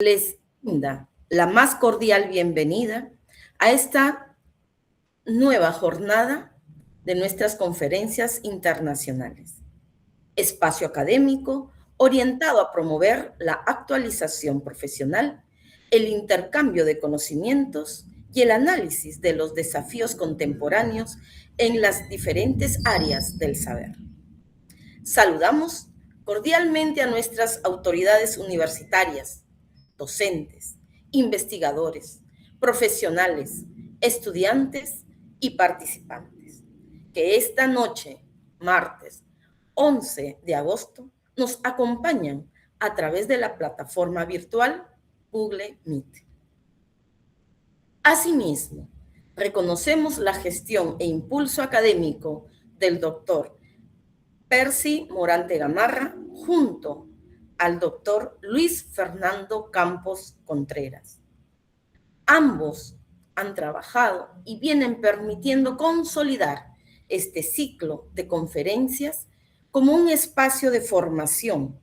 Les brinda la más cordial bienvenida a esta nueva jornada de nuestras conferencias internacionales. Espacio académico orientado a promover la actualización profesional, el intercambio de conocimientos y el análisis de los desafíos contemporáneos en las diferentes áreas del saber. Saludamos cordialmente a nuestras autoridades universitarias, docentes, investigadores, profesionales, estudiantes y participantes, que esta noche, martes 11 de agosto, nos acompañan a través de la plataforma virtual Google Meet. Asimismo, reconocemos la gestión e impulso académico del doctor Percy Morante Gamarra junto al doctor Luis Fernando Campos Contreras. Ambos han trabajado y vienen permitiendo consolidar este ciclo de conferencias como un espacio de formación,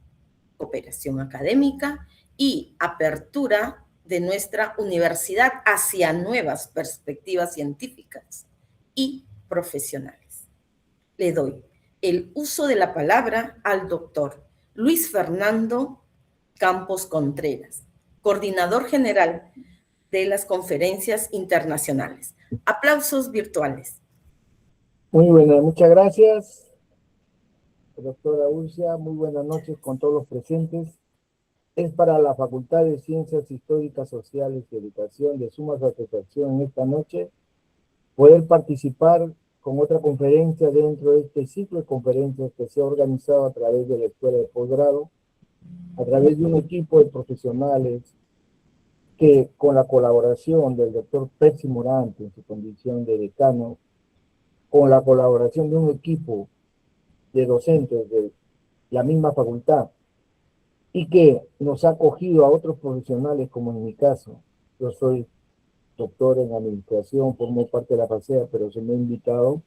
cooperación académica y apertura de nuestra universidad hacia nuevas perspectivas científicas y profesionales. Le doy el uso de la palabra al doctor Luis Fernando Campos Contreras, coordinador general de las conferencias internacionales. Aplausos virtuales. Muy buenas, muchas gracias, doctora Urcia. Muy buenas noches con todos los presentes. Es para la Facultad de Ciencias Históricas, Sociales y Educación de suma satisfacción en esta noche poder participar con otra conferencia dentro de este ciclo de conferencias que se ha organizado a través de la Escuela de Posgrado, a través de un equipo de profesionales que, con la colaboración del doctor Percy Morante en su condición de decano, con la colaboración de un equipo de docentes de la misma facultad y que nos ha acogido a otros profesionales, como en mi caso. Yo soy doctor en administración, formo parte de la FACEA, pero se me ha invitado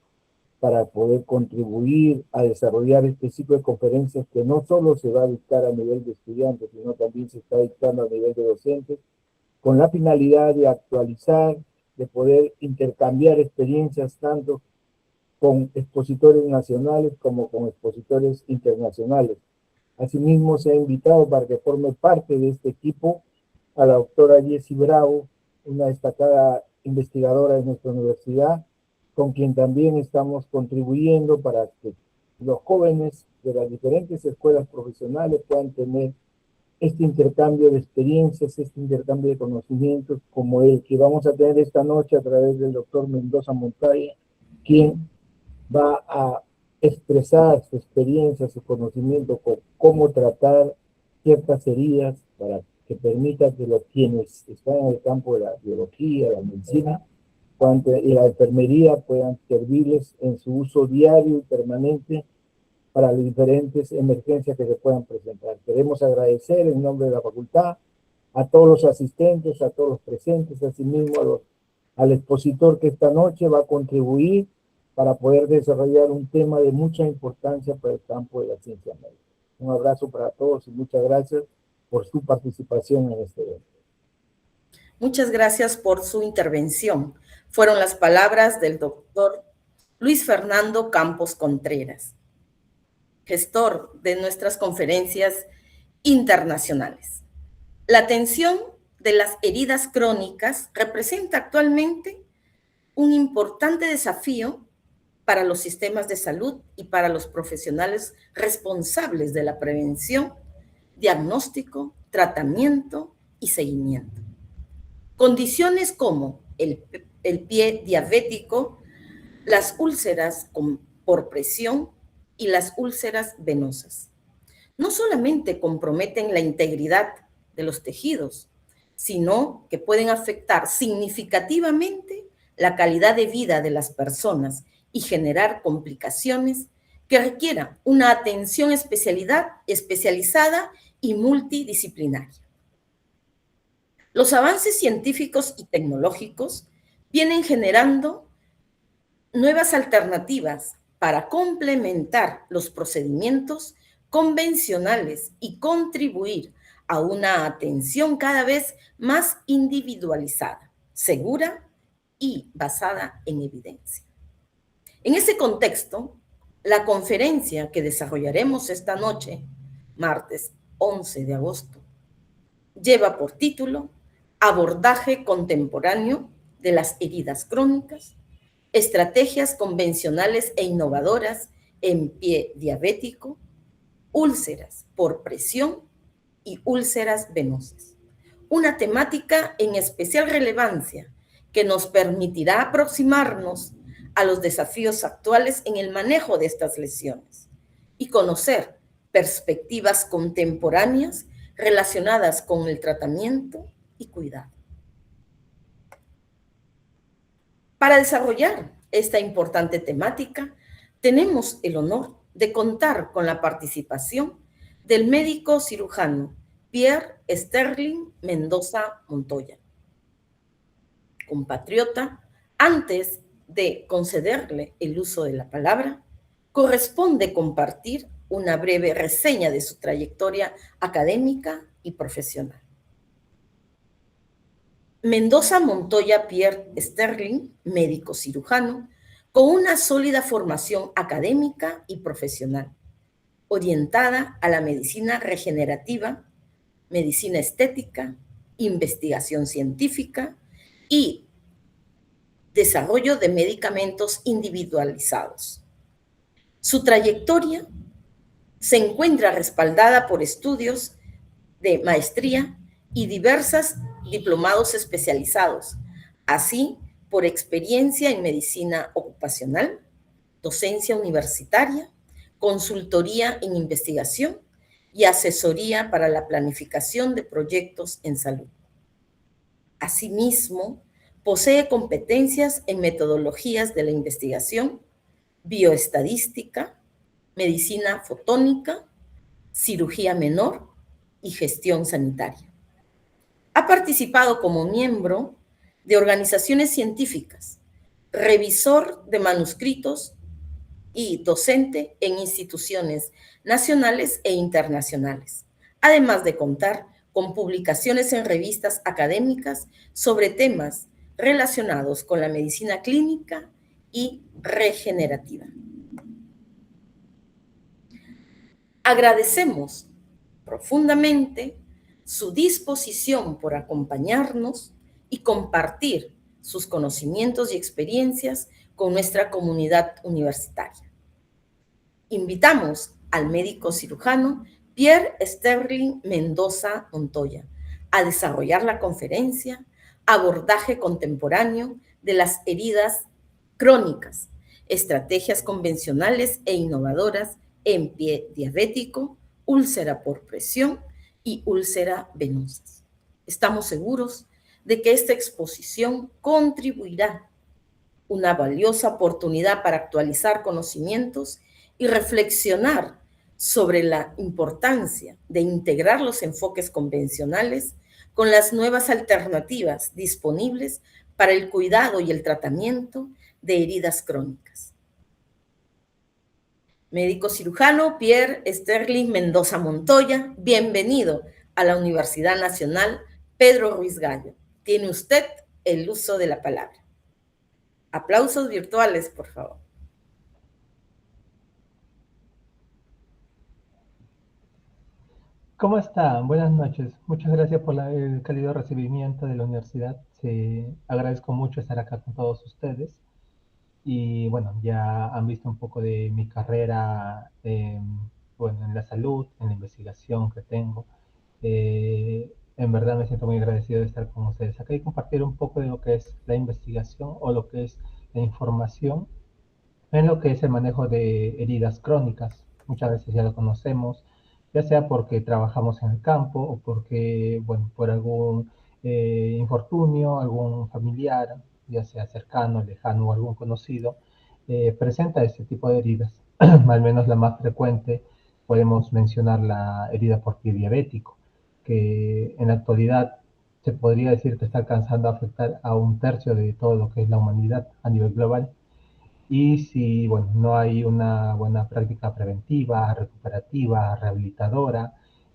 para poder contribuir a desarrollar este ciclo de conferencias que no solo se va a dictar a nivel de estudiantes, sino también se está dictando a nivel de docentes, con la finalidad de actualizar, de poder intercambiar experiencias tanto con expositores nacionales como con expositores internacionales. Asimismo, se ha invitado para que forme parte de este equipo a la doctora Jessie Bravo, una destacada investigadora de nuestra universidad, con quien también estamos contribuyendo para que los jóvenes de las diferentes escuelas profesionales puedan tener este intercambio de experiencias, este intercambio de conocimientos, como el que vamos a tener esta noche a través del doctor Mendoza Montaña, quien va a expresar su experiencia, su conocimiento con cómo tratar ciertas heridas para que permita que los quienes están en el campo de la biología, la medicina y la enfermería puedan servirles en su uso diario y permanente para las diferentes emergencias que se puedan presentar. Queremos agradecer en nombre de la facultad a todos los asistentes, a todos los presentes, asimismo al expositor que esta noche va a contribuir para poder desarrollar un tema de mucha importancia para el campo de la ciencia médica. Un abrazo para todos y muchas gracias por su participación en este evento. Muchas gracias por su intervención. Fueron las palabras del doctor Luis Fernando Campos Contreras, gestor de nuestras conferencias internacionales. La atención de las heridas crónicas representa actualmente un importante desafío para los sistemas de salud y para los profesionales responsables de la prevención, diagnóstico, tratamiento y seguimiento. Condiciones como el pie diabético, las úlceras por presión y las úlceras venosas no solamente comprometen la integridad de los tejidos, sino que pueden afectar significativamente la calidad de vida de las personas y generar complicaciones que requieran una atención especializada y multidisciplinaria. Los avances científicos y tecnológicos vienen generando nuevas alternativas para complementar los procedimientos convencionales y contribuir a una atención cada vez más individualizada, segura y basada en evidencia. En ese contexto, la conferencia que desarrollaremos esta noche, martes 11 de agosto, lleva por título Abordaje contemporáneo de las heridas crónicas, estrategias convencionales e innovadoras en pie diabético, úlceras por presión y úlceras venosas. Una temática en especial relevancia que nos permitirá aproximarnos a los desafíos actuales en el manejo de estas lesiones y conocer perspectivas contemporáneas relacionadas con el tratamiento y cuidado. Para desarrollar esta importante temática, tenemos el honor de contar con la participación del médico cirujano Pierre Sterling Mendoza Montoya. Compatriota, antes de concederle el uso de la palabra, corresponde compartir una breve reseña de su trayectoria académica y profesional. Mendoza Montoya Pierre Sterling, médico cirujano, con una sólida formación académica y profesional, orientada a la medicina regenerativa, medicina estética, investigación científica y desarrollo de medicamentos individualizados. Su trayectoria se encuentra respaldada por estudios de maestría y diversos diplomados especializados, así por experiencia en medicina ocupacional, docencia universitaria, consultoría en investigación y asesoría para la planificación de proyectos en salud. Asimismo, posee competencias en metodologías de la investigación, bioestadística, medicina fotónica, cirugía menor y gestión sanitaria. Ha participado como miembro de organizaciones científicas, revisor de manuscritos y docente en instituciones nacionales e internacionales, además de contar con publicaciones en revistas académicas sobre temas relacionados con la medicina clínica y regenerativa. Agradecemos profundamente su disposición por acompañarnos y compartir sus conocimientos y experiencias con nuestra comunidad universitaria. Invitamos al médico cirujano Pierre Sterling Mendoza Montoya a desarrollar la conferencia Abordaje contemporáneo de las heridas crónicas, estrategias convencionales e innovadoras en pie diabético, úlcera por presión y úlcera venosas. Estamos seguros de que esta exposición contribuirá una valiosa oportunidad para actualizar conocimientos y reflexionar sobre la importancia de integrar los enfoques convencionales con las nuevas alternativas disponibles para el cuidado y el tratamiento de heridas crónicas. Médico cirujano Pierre Sterling Mendoza Montoya, bienvenido a la Universidad Nacional Pedro Ruiz Gallo. Tiene usted el uso de la palabra. Aplausos virtuales, por favor. ¿Cómo están? Buenas noches. Muchas gracias por el cálido recibimiento de la universidad. Agradezco mucho estar acá con todos ustedes. Y bueno, ya han visto un poco de mi carrera bueno, en la salud, en la investigación que tengo. En verdad me siento muy agradecido de estar con ustedes acá y compartir un poco de lo que es la investigación o lo que es la información en lo que es el manejo de heridas crónicas. Muchas veces ya lo conocemos, ya sea porque trabajamos en el campo o porque, bueno, por algún infortunio, algún familiar, ya sea cercano, lejano o algún conocido, presenta este tipo de heridas. Al menos la más frecuente podemos mencionar la herida por pie diabético, que en la actualidad se podría decir que está alcanzando a afectar a 1/3 de todo lo que es la humanidad a nivel global. Y si, bueno, no hay una buena práctica preventiva, recuperativa, rehabilitadora,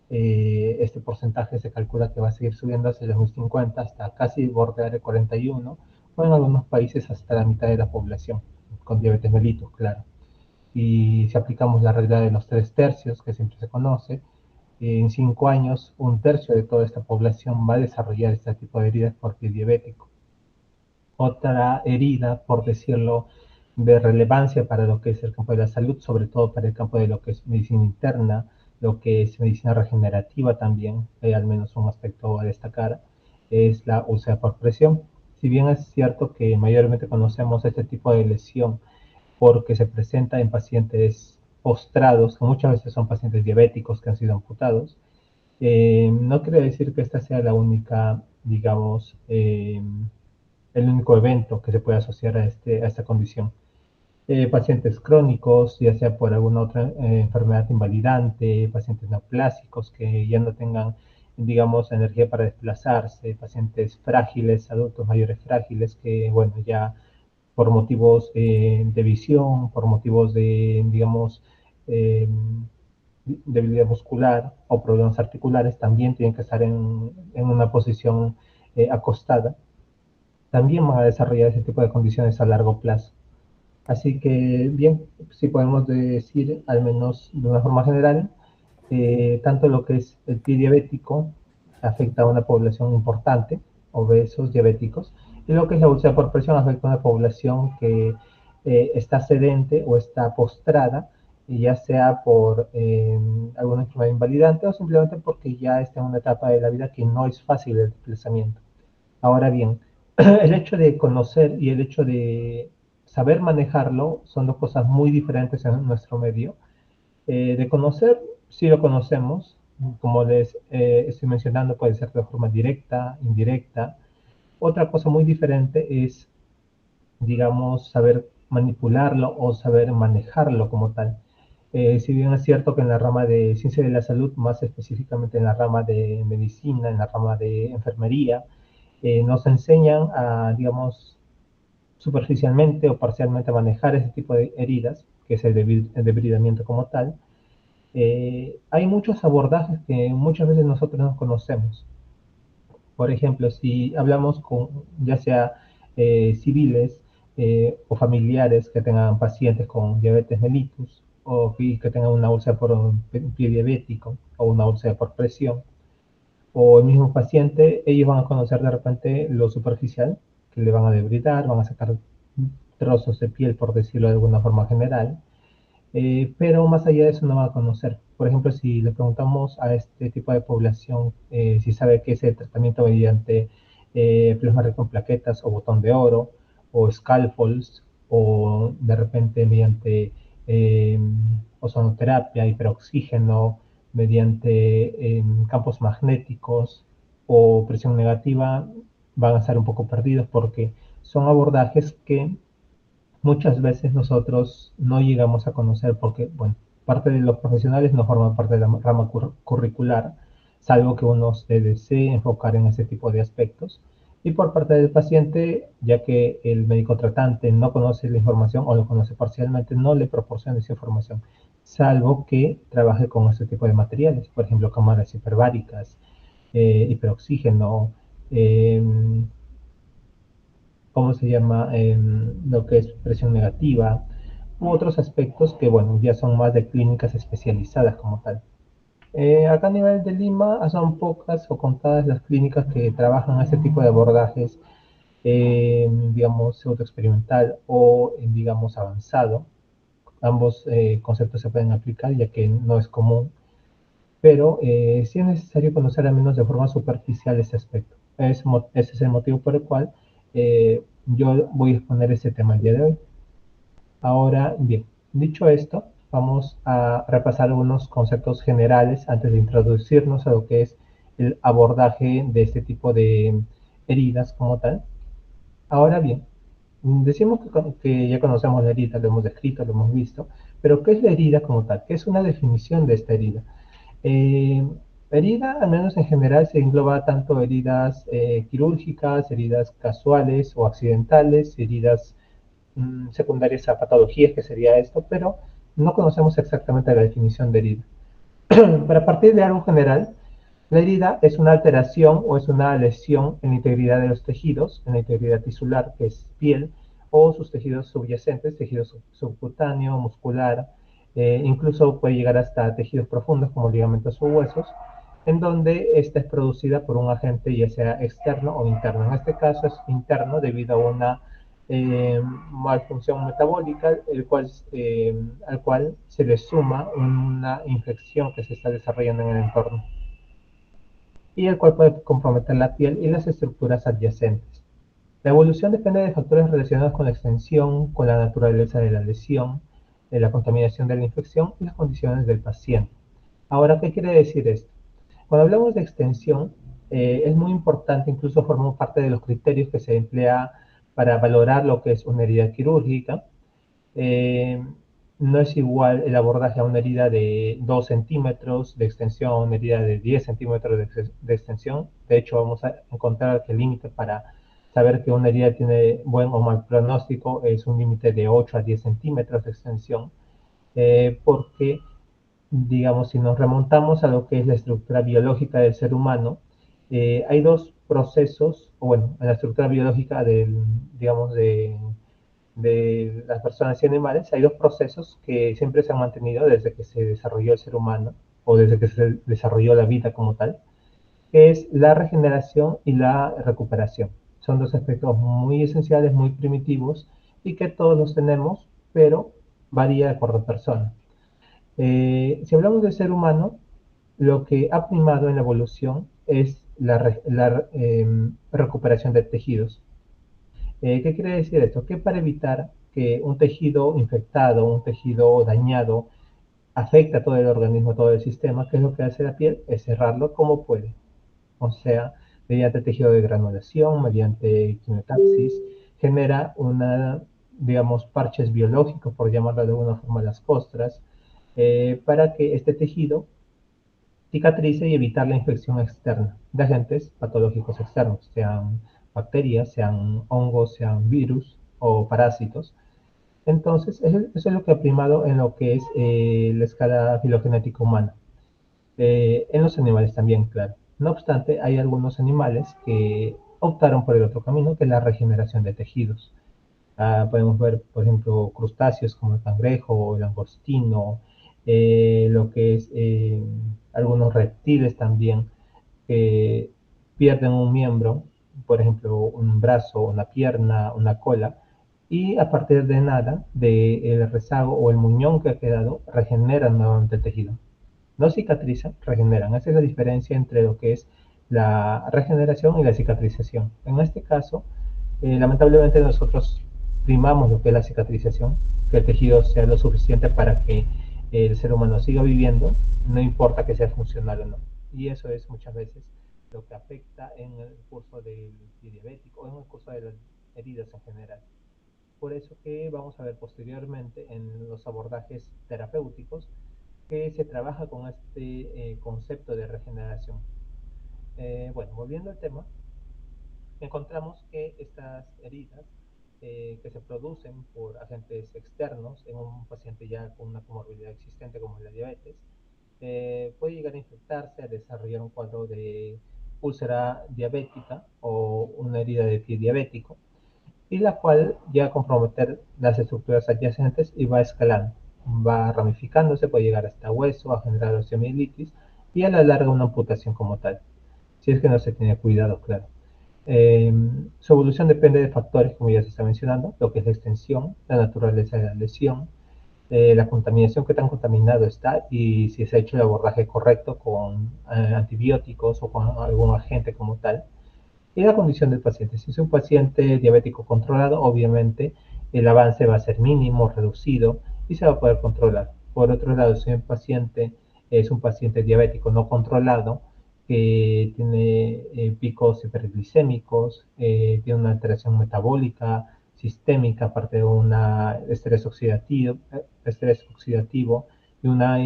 Este porcentaje se calcula que va a seguir subiendo hacia el 2050 hasta casi bordear el 41, o en algunos países hasta la mitad de la población, con diabetes mellitus, claro. Y si aplicamos la regla de los 3/3, que siempre se conoce, en 5 años, 1/3 de toda esta población va a desarrollar este tipo de heridas por pie diabético. Otra herida, por decirlo, de relevancia para lo que es el campo de la salud, sobre todo para el campo de lo que es medicina interna, lo que es medicina regenerativa también, hay al menos un aspecto a destacar, es la úlcera por presión. Si bien es cierto que mayormente conocemos este tipo de lesión porque se presenta en pacientes postrados, que muchas veces son pacientes diabéticos que han sido amputados, no quiere decir que esta sea la única, digamos, el único evento que se puede asociar a esta condición. Pacientes crónicos, ya sea por alguna otra enfermedad invalidante, pacientes neoplásicos que ya no tengan, digamos, energía para desplazarse, pacientes frágiles, adultos mayores frágiles que, bueno, ya por motivos de visión, por motivos de, digamos, eh, debilidad muscular o problemas articulares, también tienen que estar en una posición acostada, también van a desarrollar ese tipo de condiciones a largo plazo. Así que, bien, si podemos decir, al menos de una forma general, tanto lo que es el pie diabético afecta a una población importante, obesos, diabéticos, y lo que es la úlcera por presión afecta a una población que está sedente o está postrada, ya sea por alguna enfermedad invalidante o simplemente porque ya está en una etapa de la vida que no es fácil el desplazamiento. Ahora bien, el hecho de conocer y el hecho de saber manejarlo son dos cosas muy diferentes en nuestro medio. De conocer, sí lo conocemos, como les estoy mencionando, puede ser de forma directa, indirecta. Otra cosa muy diferente es, digamos, saber manipularlo o saber manejarlo como tal. Si bien es cierto que en la rama de ciencia de la salud, más específicamente en la rama de medicina, en la rama de enfermería, nos enseñan a, digamos, superficialmente o parcialmente a manejar ese tipo de heridas, que es el debridamiento como tal. Hay muchos abordajes que muchas veces nosotros no conocemos. Por ejemplo, si hablamos con ya sea civiles o familiares que tengan pacientes con diabetes mellitus o que tengan una úlcera por un pie diabético o una úlcera por presión, o el mismo paciente, ellos van a conocer de repente lo superficial, que le van a debridar, van a sacar trozos de piel, por decirlo de alguna forma general, pero más allá de eso no van a conocer. Por ejemplo, si le preguntamos a este tipo de población si sabe qué es el tratamiento mediante plasma rico en plaquetas o botón de oro, o scalpels, o de repente mediante eh, ozonoterapia, hiperoxígeno, mediante campos magnéticos o presión negativa, van a estar un poco perdidos porque son abordajes que muchas veces nosotros no llegamos a conocer porque, bueno, parte de los profesionales no forman parte de la rama curricular, salvo que uno se desee enfocar en ese tipo de aspectos. Y por parte del paciente, ya que el médico tratante no conoce la información o lo conoce parcialmente, no le proporciona esa información, salvo que trabaje con ese tipo de materiales, por ejemplo, cámaras hiperbáricas, hiperoxígeno, eh, ¿cómo se llama? Lo que es presión negativa, u otros aspectos que, bueno, ya son más de clínicas especializadas como tal. Acá a nivel de Lima son pocas o contadas las clínicas que trabajan este tipo de abordajes, digamos, pseudoexperimental o, digamos, avanzado. Ambos conceptos se pueden aplicar ya que no es común, pero sí es necesario conocer al menos de forma superficial este aspecto. Ese es el motivo por el cual yo voy a exponer este tema el día de hoy. Ahora, bien, dicho esto, vamos a repasar algunos conceptos generales antes de introducirnos a lo que es el abordaje de este tipo de heridas como tal. Ahora bien, decimos que ya conocemos la herida, lo hemos descrito, lo hemos visto, pero ¿qué es la herida como tal? ¿Qué es una definición de esta herida? Eh, Herida, al menos en general, se engloba tanto heridas quirúrgicas, heridas casuales o accidentales, heridas secundarias a patologías, que sería esto, pero no conocemos exactamente la definición de herida. Para partir de algo general, la herida es una alteración o es una lesión en la integridad de los tejidos, en la integridad tisular, que es piel, o sus tejidos subyacentes, tejido subcutáneo, muscular, incluso puede llegar hasta tejidos profundos como ligamentos o huesos, en donde esta es producida por un agente ya sea externo o interno. En este caso es interno debido a una malfunción metabólica, al cual se le suma una infección que se está desarrollando en el entorno y el cual puede comprometer la piel y las estructuras adyacentes. La evolución depende de factores relacionados con la extensión, con la naturaleza de la lesión, de la contaminación de la infección y las condiciones del paciente. Ahora, ¿qué quiere decir esto? Cuando hablamos de extensión, es muy importante, incluso forma parte de los criterios que se emplea para valorar lo que es una herida quirúrgica. Eh, no es igual el abordaje a una herida de 2 centímetros de extensión a una herida de 10 centímetros de extensión. De hecho, vamos a encontrar que el límite para saber que una herida tiene buen o mal pronóstico es un límite de 8 a 10 centímetros de extensión, porque, digamos, si nos remontamos a lo que es la estructura biológica del ser humano, hay dos procesos, o bueno, en la estructura biológica del, digamos, de las personas y animales, hay dos procesos que siempre se han mantenido desde que se desarrolló el ser humano o desde que se desarrolló la vida como tal, que es la regeneración y la recuperación. Son dos aspectos muy esenciales, muy primitivos y que todos los tenemos, pero varía de acuerdo a persona. Si hablamos del ser humano, lo que ha primado en la evolución es la recuperación de tejidos. ¿Qué quiere decir esto? Que para evitar que un tejido infectado, un tejido dañado, afecte a todo el organismo, todo el sistema, ¿qué es lo que hace la piel? Es cerrarlo como puede. O sea, mediante tejido de granulación, mediante quimiotaxis, genera una, digamos, parches biológicos, por llamarlo de alguna forma, las costras, para que este tejido cicatrice y evitar la infección externa de agentes patológicos externos, sean bacterias, sean hongos, sean virus o parásitos. Entonces, eso es lo que ha primado en lo que es la escala filogenética humana. En los animales también, claro. No obstante, hay algunos animales que optaron por el otro camino, que es la regeneración de tejidos. Podemos ver, por ejemplo, crustáceos como el cangrejo, el langostino, lo que es algunos reptiles también que pierden un miembro, por ejemplo, un brazo, una pierna, una cola, y a partir de nada, del rezago o el muñón que ha quedado, regeneran nuevamente el tejido. No cicatrizan, regeneran. Esa es la diferencia entre lo que es la regeneración y la cicatrización. En este caso, lamentablemente nosotros primamos lo que es la cicatrización, que el tejido sea lo suficiente para que el ser humano siga viviendo, no importa que sea funcional o no. Y eso es muchas veces lo que afecta en el curso del diabético o en el curso de las heridas en general. Por eso que vamos a ver posteriormente en los abordajes terapéuticos que se trabaja con este concepto de regeneración. Bueno, volviendo al tema, encontramos que estas heridas que se producen por agentes externos en un paciente ya con una comorbilidad existente como la diabetes, puede llegar a infectarse, a desarrollar un cuadro de úlcera diabética o una herida de pie diabético, y la cual llega a comprometer las estructuras adyacentes y va escalando, va ramificándose, puede llegar hasta hueso, a generar osteomielitis y a la larga una amputación como tal, si es que no se tiene cuidado, claro. Su evolución depende de factores, como ya se está mencionando, lo que es la extensión, la naturaleza de la lesión, la contaminación, qué tan contaminado está y si se ha hecho el abordaje correcto con antibióticos o con algún agente como tal, y la condición del paciente. Si es un paciente diabético controlado, obviamente el avance va a ser mínimo, reducido y se va a poder controlar. Por otro lado, si un paciente es un paciente diabético no controlado, que tiene picos hiperglicémicos, tiene una alteración metabólica, sistémica, aparte de un estrés oxidativo y una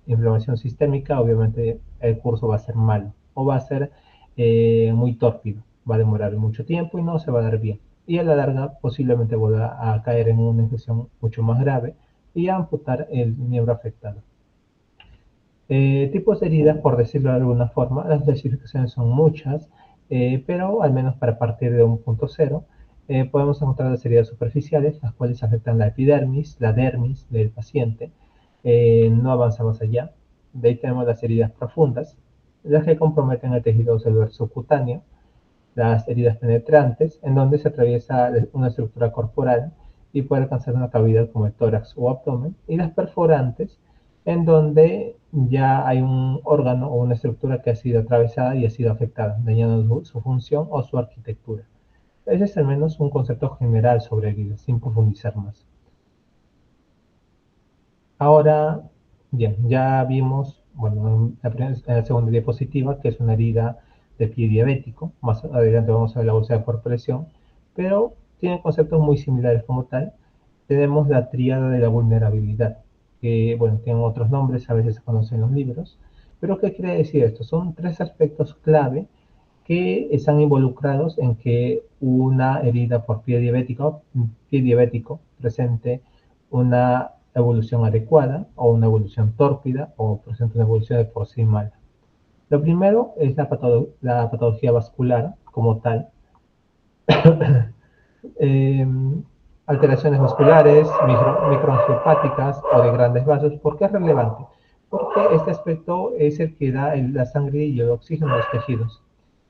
inflamación sistémica, obviamente el curso va a ser malo o va a ser muy tórpido, va a demorar mucho tiempo y no se va a dar bien. Y a la larga posiblemente vuelva a caer en una infección mucho más grave y a amputar el miembro afectado. Tipos de heridas, por decirlo de alguna forma, las clasificaciones son muchas, pero al menos para partir de un punto cero, podemos encontrar las heridas superficiales, las cuales afectan la epidermis, la dermis del paciente, no avanza más allá. De ahí tenemos las heridas profundas, las que comprometen el tejido celular subcutáneo, las heridas penetrantes, en donde se atraviesa una estructura corporal y puede alcanzar una cavidad como el tórax o abdomen, y las perforantes, en donde ya hay un órgano o una estructura que ha sido atravesada y ha sido afectada, dañando su función o su arquitectura. Ese es al menos un concepto general sobre heridas, sin profundizar más. Ahora, bien, ya vimos, bueno, en la segunda diapositiva, que es una herida de pie diabético. Más adelante vamos a ver la úlcera por presión, pero tiene conceptos muy similares como tal. Tenemos la tríada de la vulnerabilidad, que, bueno, tienen otros nombres, a veces se conocen en los libros. Pero, ¿qué quiere decir esto? Son tres aspectos clave que están involucrados en que una herida por pie diabético presente una evolución adecuada o una evolución tórpida o presente una evolución de por sí mala. Lo primero es la patología vascular como tal. eh, Alteraciones musculares, microangiopáticas o de grandes vasos. ¿Por qué es relevante? Porque este aspecto es el que da la sangre y el oxígeno a los tejidos.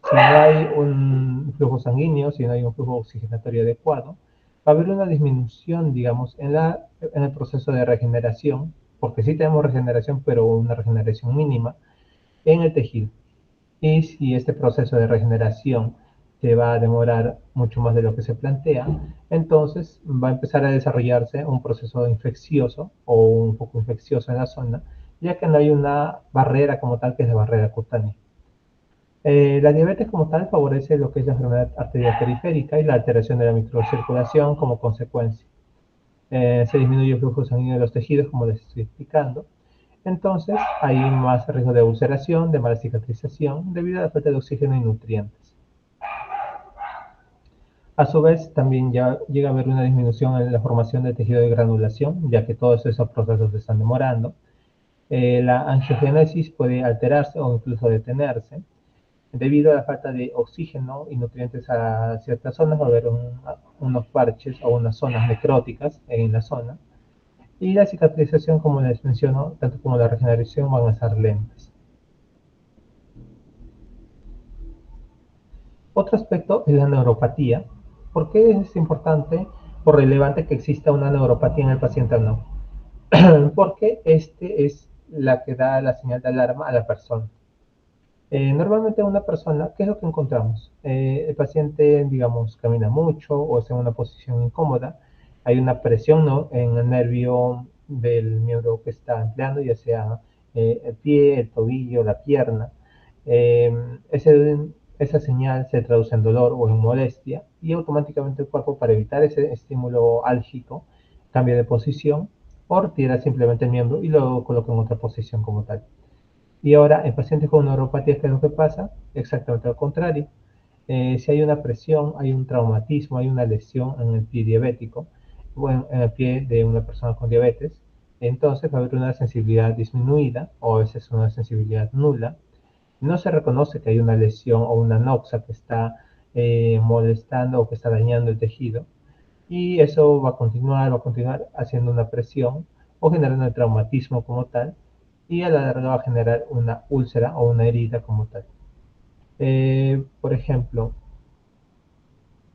Si no hay un flujo sanguíneo, si no hay un flujo oxigenatorio adecuado, va a haber una disminución, digamos, en el proceso de regeneración, porque sí tenemos regeneración, pero una regeneración mínima en el tejido. Y si este proceso de regeneración se va a demorar mucho más de lo que se plantea, entonces va a empezar a desarrollarse un proceso infeccioso o un foco infeccioso en la zona, ya que no hay una barrera como tal que es la barrera cutánea. La diabetes como tal favorece lo que es la enfermedad arterial periférica y la alteración de la microcirculación como consecuencia. Se disminuye el flujo sanguíneo de los tejidos, como les estoy explicando. Entonces hay más riesgo de ulceración, de mala cicatrización, debido a la falta de oxígeno y nutrientes. A su vez, también ya llega a haber una disminución en la formación de tejido de granulación, ya que todos esos procesos se están demorando. La angiogénesis puede alterarse o incluso detenerse. Debido a la falta de oxígeno y nutrientes a ciertas zonas, va a haber unos parches o unas zonas necróticas en la zona. Y la cicatrización, como les menciono, tanto como la regeneración van a estar lentas. Otro aspecto es la neuropatía. ¿Por qué es importante o relevante que exista una neuropatía en el paciente o no? Porque este es la que da la señal de alarma a la persona. Normalmente una persona, ¿qué es lo que encontramos? El paciente, digamos, camina mucho o está en una posición incómoda. Hay una presión, ¿no?, en el nervio del miembro que está empleando, ya sea el pie, el tobillo, la pierna. Eh, esa señal se traduce en dolor o en molestia y automáticamente el cuerpo, para evitar ese estímulo álgico, cambia de posición o retira simplemente el miembro y lo coloca en otra posición como tal. Y ahora, en pacientes con neuropatía, ¿qué es lo que pasa? Exactamente lo contrario. Si hay una presión, hay un traumatismo, hay una lesión en el pie diabético, bueno, en el pie de una persona con diabetes, entonces va a haber una sensibilidad disminuida o a veces una sensibilidad nula. No se reconoce que hay una lesión o una noxa que está molestando o que está dañando el tejido. Y eso va a continuar haciendo una presión o generando el traumatismo como tal, y a la larga va a generar una úlcera o una herida como tal. Por ejemplo,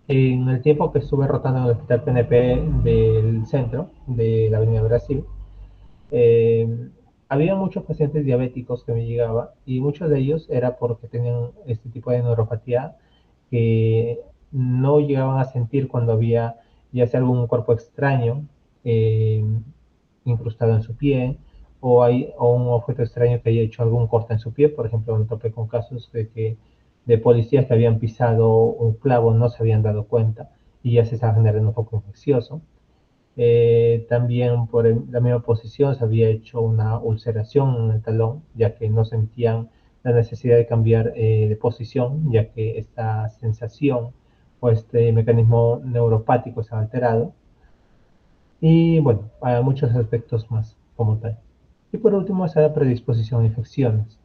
en el tiempo que estuve rotando en el hospital PNP del centro de la Avenida Brasil, eh, había muchos pacientes diabéticos que me llegaban y muchos de ellos era porque tenían este tipo de neuropatía que no llegaban a sentir cuando había ya sea algún cuerpo extraño eh, incrustado en su pie o un objeto extraño que haya hecho algún corte en su pie. Por ejemplo, me topé con casos de policías que habían pisado un clavo, no se habían dado cuenta y ya se estaba generando un foco infeccioso. También por la misma posición se había hecho una ulceración en el talón, ya que no sentían la necesidad de cambiar de posición, ya que esta sensación o este mecanismo neuropático estaba alterado. Y bueno, hay muchos aspectos más como tal. Y por último está la predisposición a infecciones.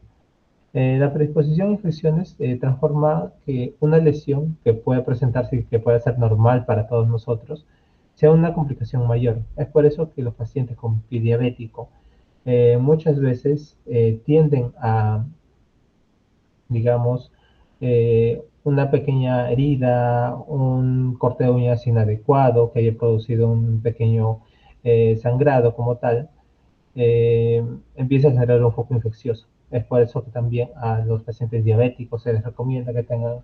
La predisposición a infecciones transforma que una lesión que puede presentarse y que puede ser normal para todos nosotros sea una complicación mayor. Es por eso que los pacientes con pie diabético muchas veces tienden a, digamos, una pequeña herida, un corte de uñas inadecuado que haya producido un pequeño sangrado como tal, empieza a generar un foco infeccioso. Es por eso que también a los pacientes diabéticos se les recomienda que tengan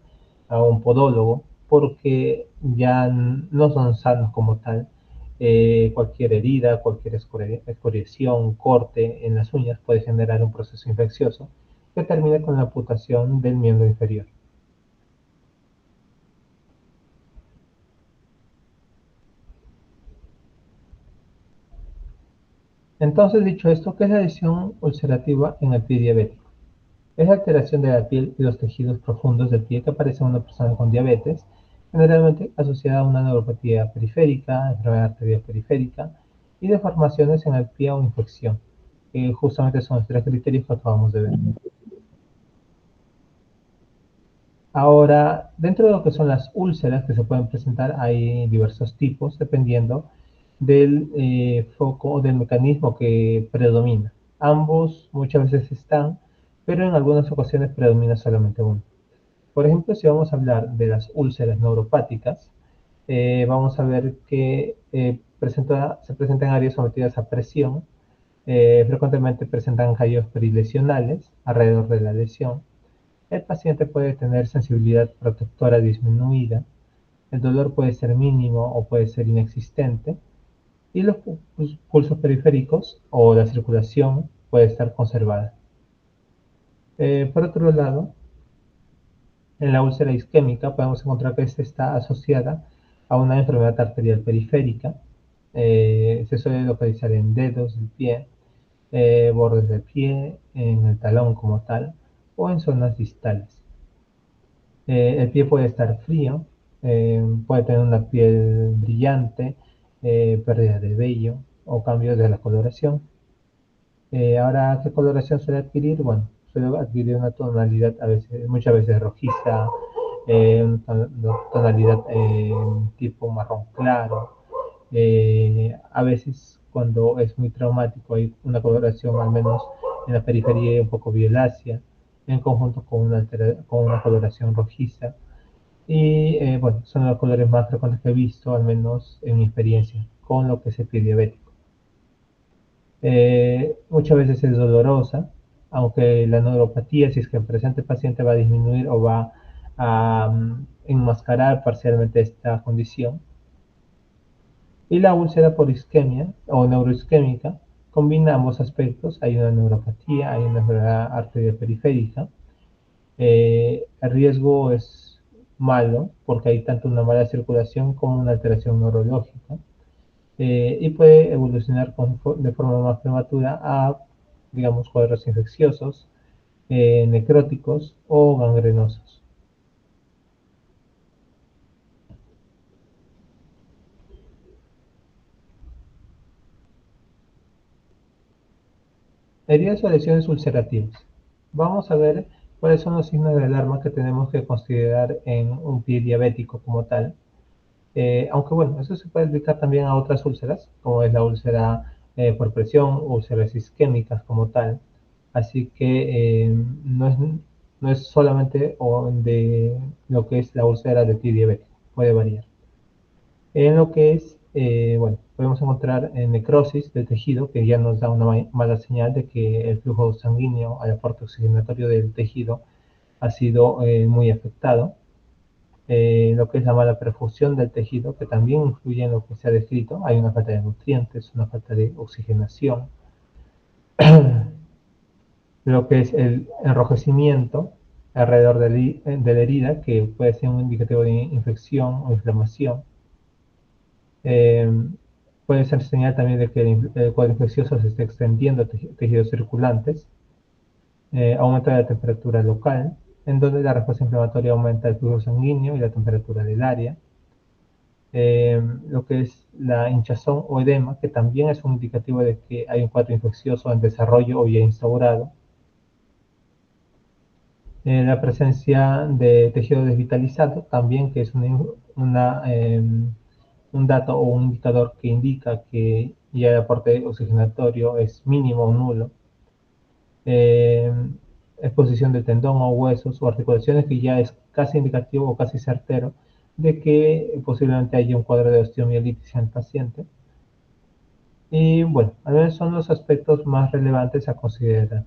a un podólogo, porque ya no son sanos como tal. Cualquier herida, cualquier escoriación, corte en las uñas puede generar un proceso infeccioso que termina con la amputación del miembro inferior. Entonces, dicho esto, ¿qué es la lesión ulcerativa en el pie diabético? Es la alteración de la piel y los tejidos profundos del pie que aparece en una persona con diabetes, generalmente asociada a una neuropatía periférica, enfermedad arterial periférica y deformaciones en el pie o infección, que justamente son los tres criterios que acabamos de ver. Ahora, dentro de lo que son las úlceras que se pueden presentar, hay diversos tipos dependiendo del foco o del mecanismo que predomina. Ambos muchas veces están, pero en algunas ocasiones predomina solamente uno. Por ejemplo, si vamos a hablar de las úlceras neuropáticas, vamos a ver que se presentan áreas sometidas a presión, frecuentemente presentan callos perilesionales alrededor de la lesión. El paciente puede tener sensibilidad protectora disminuida, el dolor puede ser mínimo o puede ser inexistente, y los pulsos periféricos o la circulación puede estar conservada. Por otro lado, en la úlcera isquémica podemos encontrar que esta está asociada a una enfermedad arterial periférica. Se suele localizar en dedos del pie, bordes del pie, en el talón como tal, o en zonas distales. El pie puede estar frío, puede tener una piel brillante, pérdida de vello o cambios de la coloración. Ahora, ¿qué coloración suele adquirir? Bueno, suele adquirir una tonalidad a veces, muchas veces rojiza, una tonalidad tipo marrón claro. A veces cuando es muy traumático hay una coloración al menos en la periferia un poco violácea, en conjunto con una coloración rojiza. Y bueno, son los colores más frecuentes que he visto, al menos en mi experiencia, con lo que es el pie diabético. Muchas veces es dolorosa, aunque la neuropatía, si es que presente el paciente, va a disminuir o va a enmascarar parcialmente esta condición. Y la úlcera por isquemia o neuroisquémica combina ambos aspectos. Hay una neuropatía, hay una enfermedad arterial periférica. El riesgo es malo porque hay tanto una mala circulación como una alteración neurológica. Y puede evolucionar de forma más prematura a, digamos, cuadros infecciosos, necróticos o gangrenosos. Heridas o lesiones ulcerativas. Vamos a ver cuáles son los signos de alarma que tenemos que considerar en un pie diabético como tal. Aunque bueno, eso se puede aplicar también a otras úlceras, como es la úlcera por presión, úlceras isquémicas como tal. Así que no es solamente de lo que es la úlcera de pie diabético, puede variar. En lo que es, bueno, podemos encontrar necrosis del tejido, que ya nos da una mala señal de que el flujo sanguíneo al aporte oxigenatorio del tejido ha sido muy afectado. Lo que es la mala perfusión del tejido, que también influye en lo que se ha descrito. Hay una falta de nutrientes, una falta de oxigenación. Lo que es el enrojecimiento alrededor de la herida, que puede ser un indicativo de infección o inflamación. Eh, Puede ser señal también de que el cuadro infeccioso se está extendiendo a tejidos circulantes. Aumento de la temperatura local, en donde la respuesta inflamatoria aumenta el flujo sanguíneo y la temperatura del área. Lo que es la hinchazón o edema, que también es un indicativo de que hay un cuadro infeccioso en desarrollo o ya instaurado. La presencia de tejido desvitalizado, también que es un dato o un indicador que indica que ya el aporte oxigenatorio es mínimo o nulo. Eh, Exposición de tendón o huesos o articulaciones, que ya es casi indicativo o casi certero de que posiblemente haya un cuadro de osteomielitis en el paciente. Y bueno, a ver, son los aspectos más relevantes a considerar.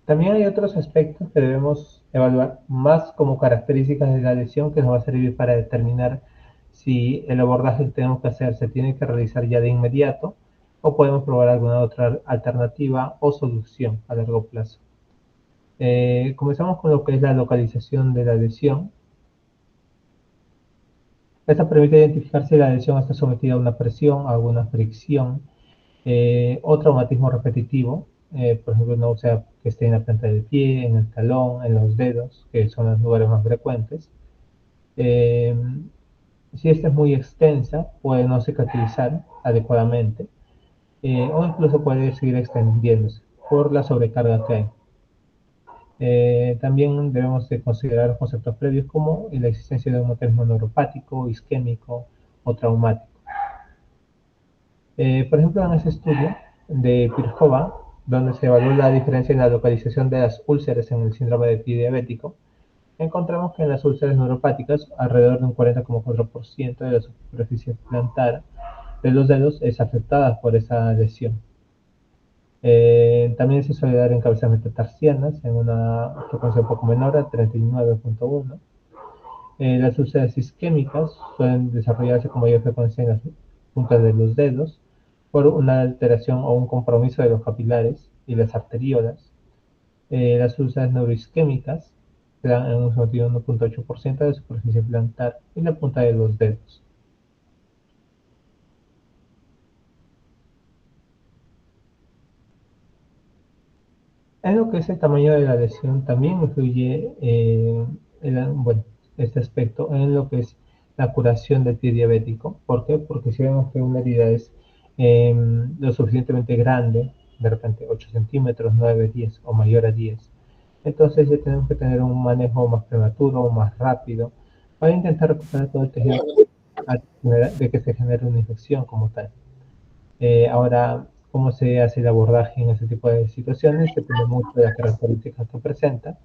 También hay otros aspectos que debemos evaluar más como características de la lesión, que nos va a servir para determinar si el abordaje que tenemos que hacer se tiene que realizar ya de inmediato o podemos probar alguna otra alternativa o solución a largo plazo. Comenzamos con lo que es la localización de la lesión. Esta permite identificar si la lesión está sometida a una presión, a alguna fricción, o traumatismo repetitivo, por ejemplo, una úlcera que esté en la planta del pie, en el talón, en los dedos, que son los lugares más frecuentes. Eh, si esta es muy extensa, puede no cicatrizar adecuadamente, o incluso puede seguir extendiéndose por la sobrecarga que hay. También debemos de considerar conceptos previos como la existencia de un mecanismo neuropático, isquémico o traumático. Por ejemplo, en ese estudio de Pirjova, donde se evaluó la diferencia en la localización de las úlceras en el síndrome de pie diabético, encontramos que en las úlceras neuropáticas, alrededor de un 40,4% de la superficie plantar de los dedos es afectada por esa lesión. También se suele dar en cabezas metatarsianas en una frecuencia un poco menor, a 39,1. Las úlceras isquémicas suelen desarrollarse con mayor frecuencia en las puntas de los dedos por una alteración o un compromiso de los capilares y las arteriolas. Las úlceras neuroisquémicas se dan en un 51,8% de la superficie plantar y la punta de los dedos. En lo que es el tamaño de la lesión también influye bueno, este aspecto en lo que es la curación del pie diabético. ¿Por qué? Porque si vemos que una herida es lo suficientemente grande, de repente 8 centímetros, 9, 10 o mayor a 10, entonces ya tenemos que tener un manejo más prematuro, más rápido, para intentar recuperar todo el tejido de que se genere una infección como tal. Ahora, cómo se hace el abordaje en ese tipo de situaciones depende mucho de las características que presenta,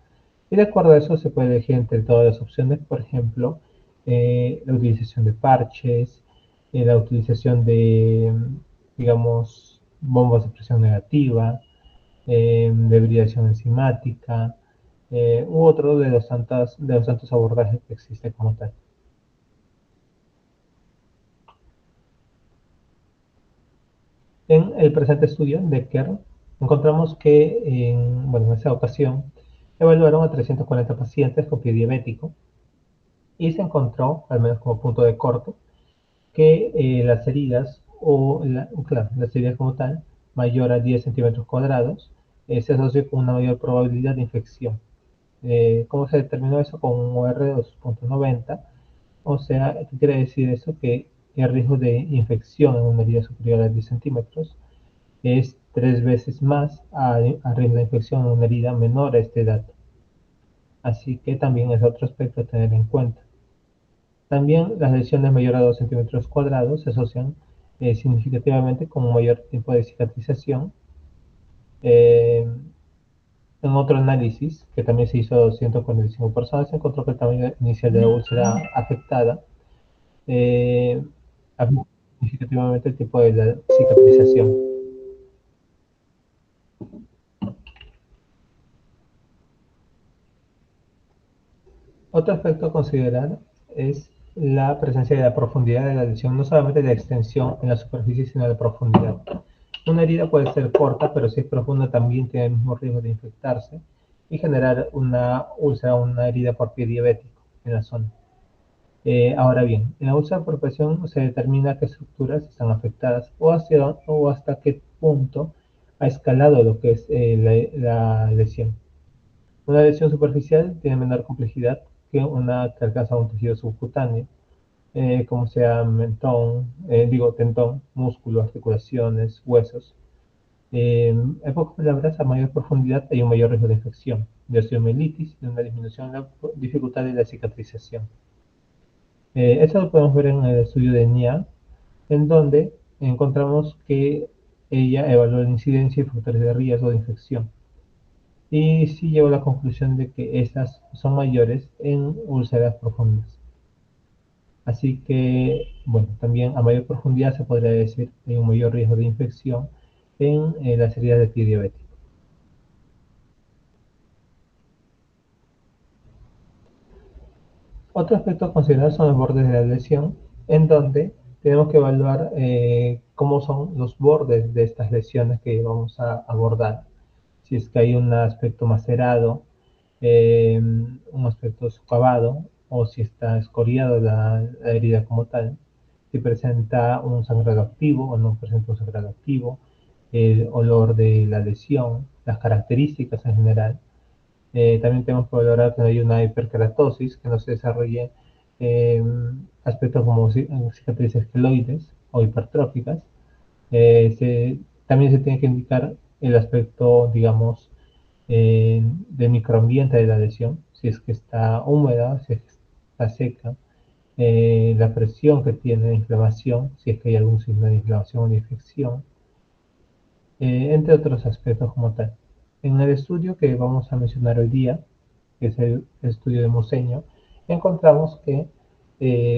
y de acuerdo a eso se puede elegir entre todas las opciones, por ejemplo, la utilización de parches, la utilización de, digamos, bombas de presión negativa, de hibridación enzimática, u otro de los tantos abordajes que existe como tal. En el presente estudio de Kerr, encontramos que bueno, en esa ocasión evaluaron a 340 pacientes con pie diabético y se encontró, al menos como punto de corte, que las heridas, claro, las heridas como tal, mayor a 10 centímetros cuadrados, se asocia con una mayor probabilidad de infección. ¿Cómo se determinó eso? Con un OR de 2,90. O sea, ¿qué quiere decir eso? Que el riesgo de infección en una herida superior a 10 centímetros es 3 veces más a riesgo de infección en una herida menor a este dato. Así que también es otro aspecto a tener en cuenta. También las lesiones mayores a 2 centímetros cuadrados se asocian significativamente con un mayor tiempo de cicatrización. Eh, en otro análisis, que también se hizo a 245 personas, se encontró que el tamaño inicial de la úlcera afectada afecta significativamente el tiempo de la cicatrización. Otro aspecto a considerar es la presencia de la profundidad de la lesión, no solamente de extensión en la superficie, sino de profundidad. Una herida puede ser corta, pero si es profunda también tiene el mismo riesgo de infectarse y generar una úlcera o una herida por pie diabético en la zona. Ahora bien, en la úlcera por presión se determina qué estructuras están afectadas o hasta qué punto ha escalado lo que es la lesión. Una lesión superficial tiene menor complejidad que una que alcanza un tejido subcutáneo, como sea tendón, músculo, articulaciones, huesos. En pocas palabras, a mayor profundidad hay un mayor riesgo de infección, de osteomielitis y una disminución en la dificultad de la cicatrización. Esto lo podemos ver en el estudio de NIA, en donde encontramos que ella evaluó la incidencia y factores de riesgo de infección. Y sí llegó a la conclusión de que estas son mayores en úlceras profundas. Así que, bueno, también a mayor profundidad se podría decir que hay un mayor riesgo de infección en las heridas de pie diabético. Otro aspecto a considerar son los bordes de la lesión, en donde tenemos que evaluar cómo son los bordes de estas lesiones que vamos a abordar. Si es que hay un aspecto macerado, un aspecto socavado, o si está escoriada la herida como tal, si presenta un sangrado activo o no presenta un sangrado activo, el olor de la lesión, las características en general. También tenemos que valorar que no hay una hiperkeratosis, que no se desarrolle eh, aspectos como cicatrices queloides o hipertróficas. También se tiene que indicar el aspecto, digamos, del microambiente de la lesión, si es que está húmeda, si es que está seca, la presión que tiene de inflamación, si es que hay algún signo de inflamación o de infección, entre otros aspectos como tal. En el estudio que vamos a mencionar hoy día, que es el estudio de Moseño, encontramos que,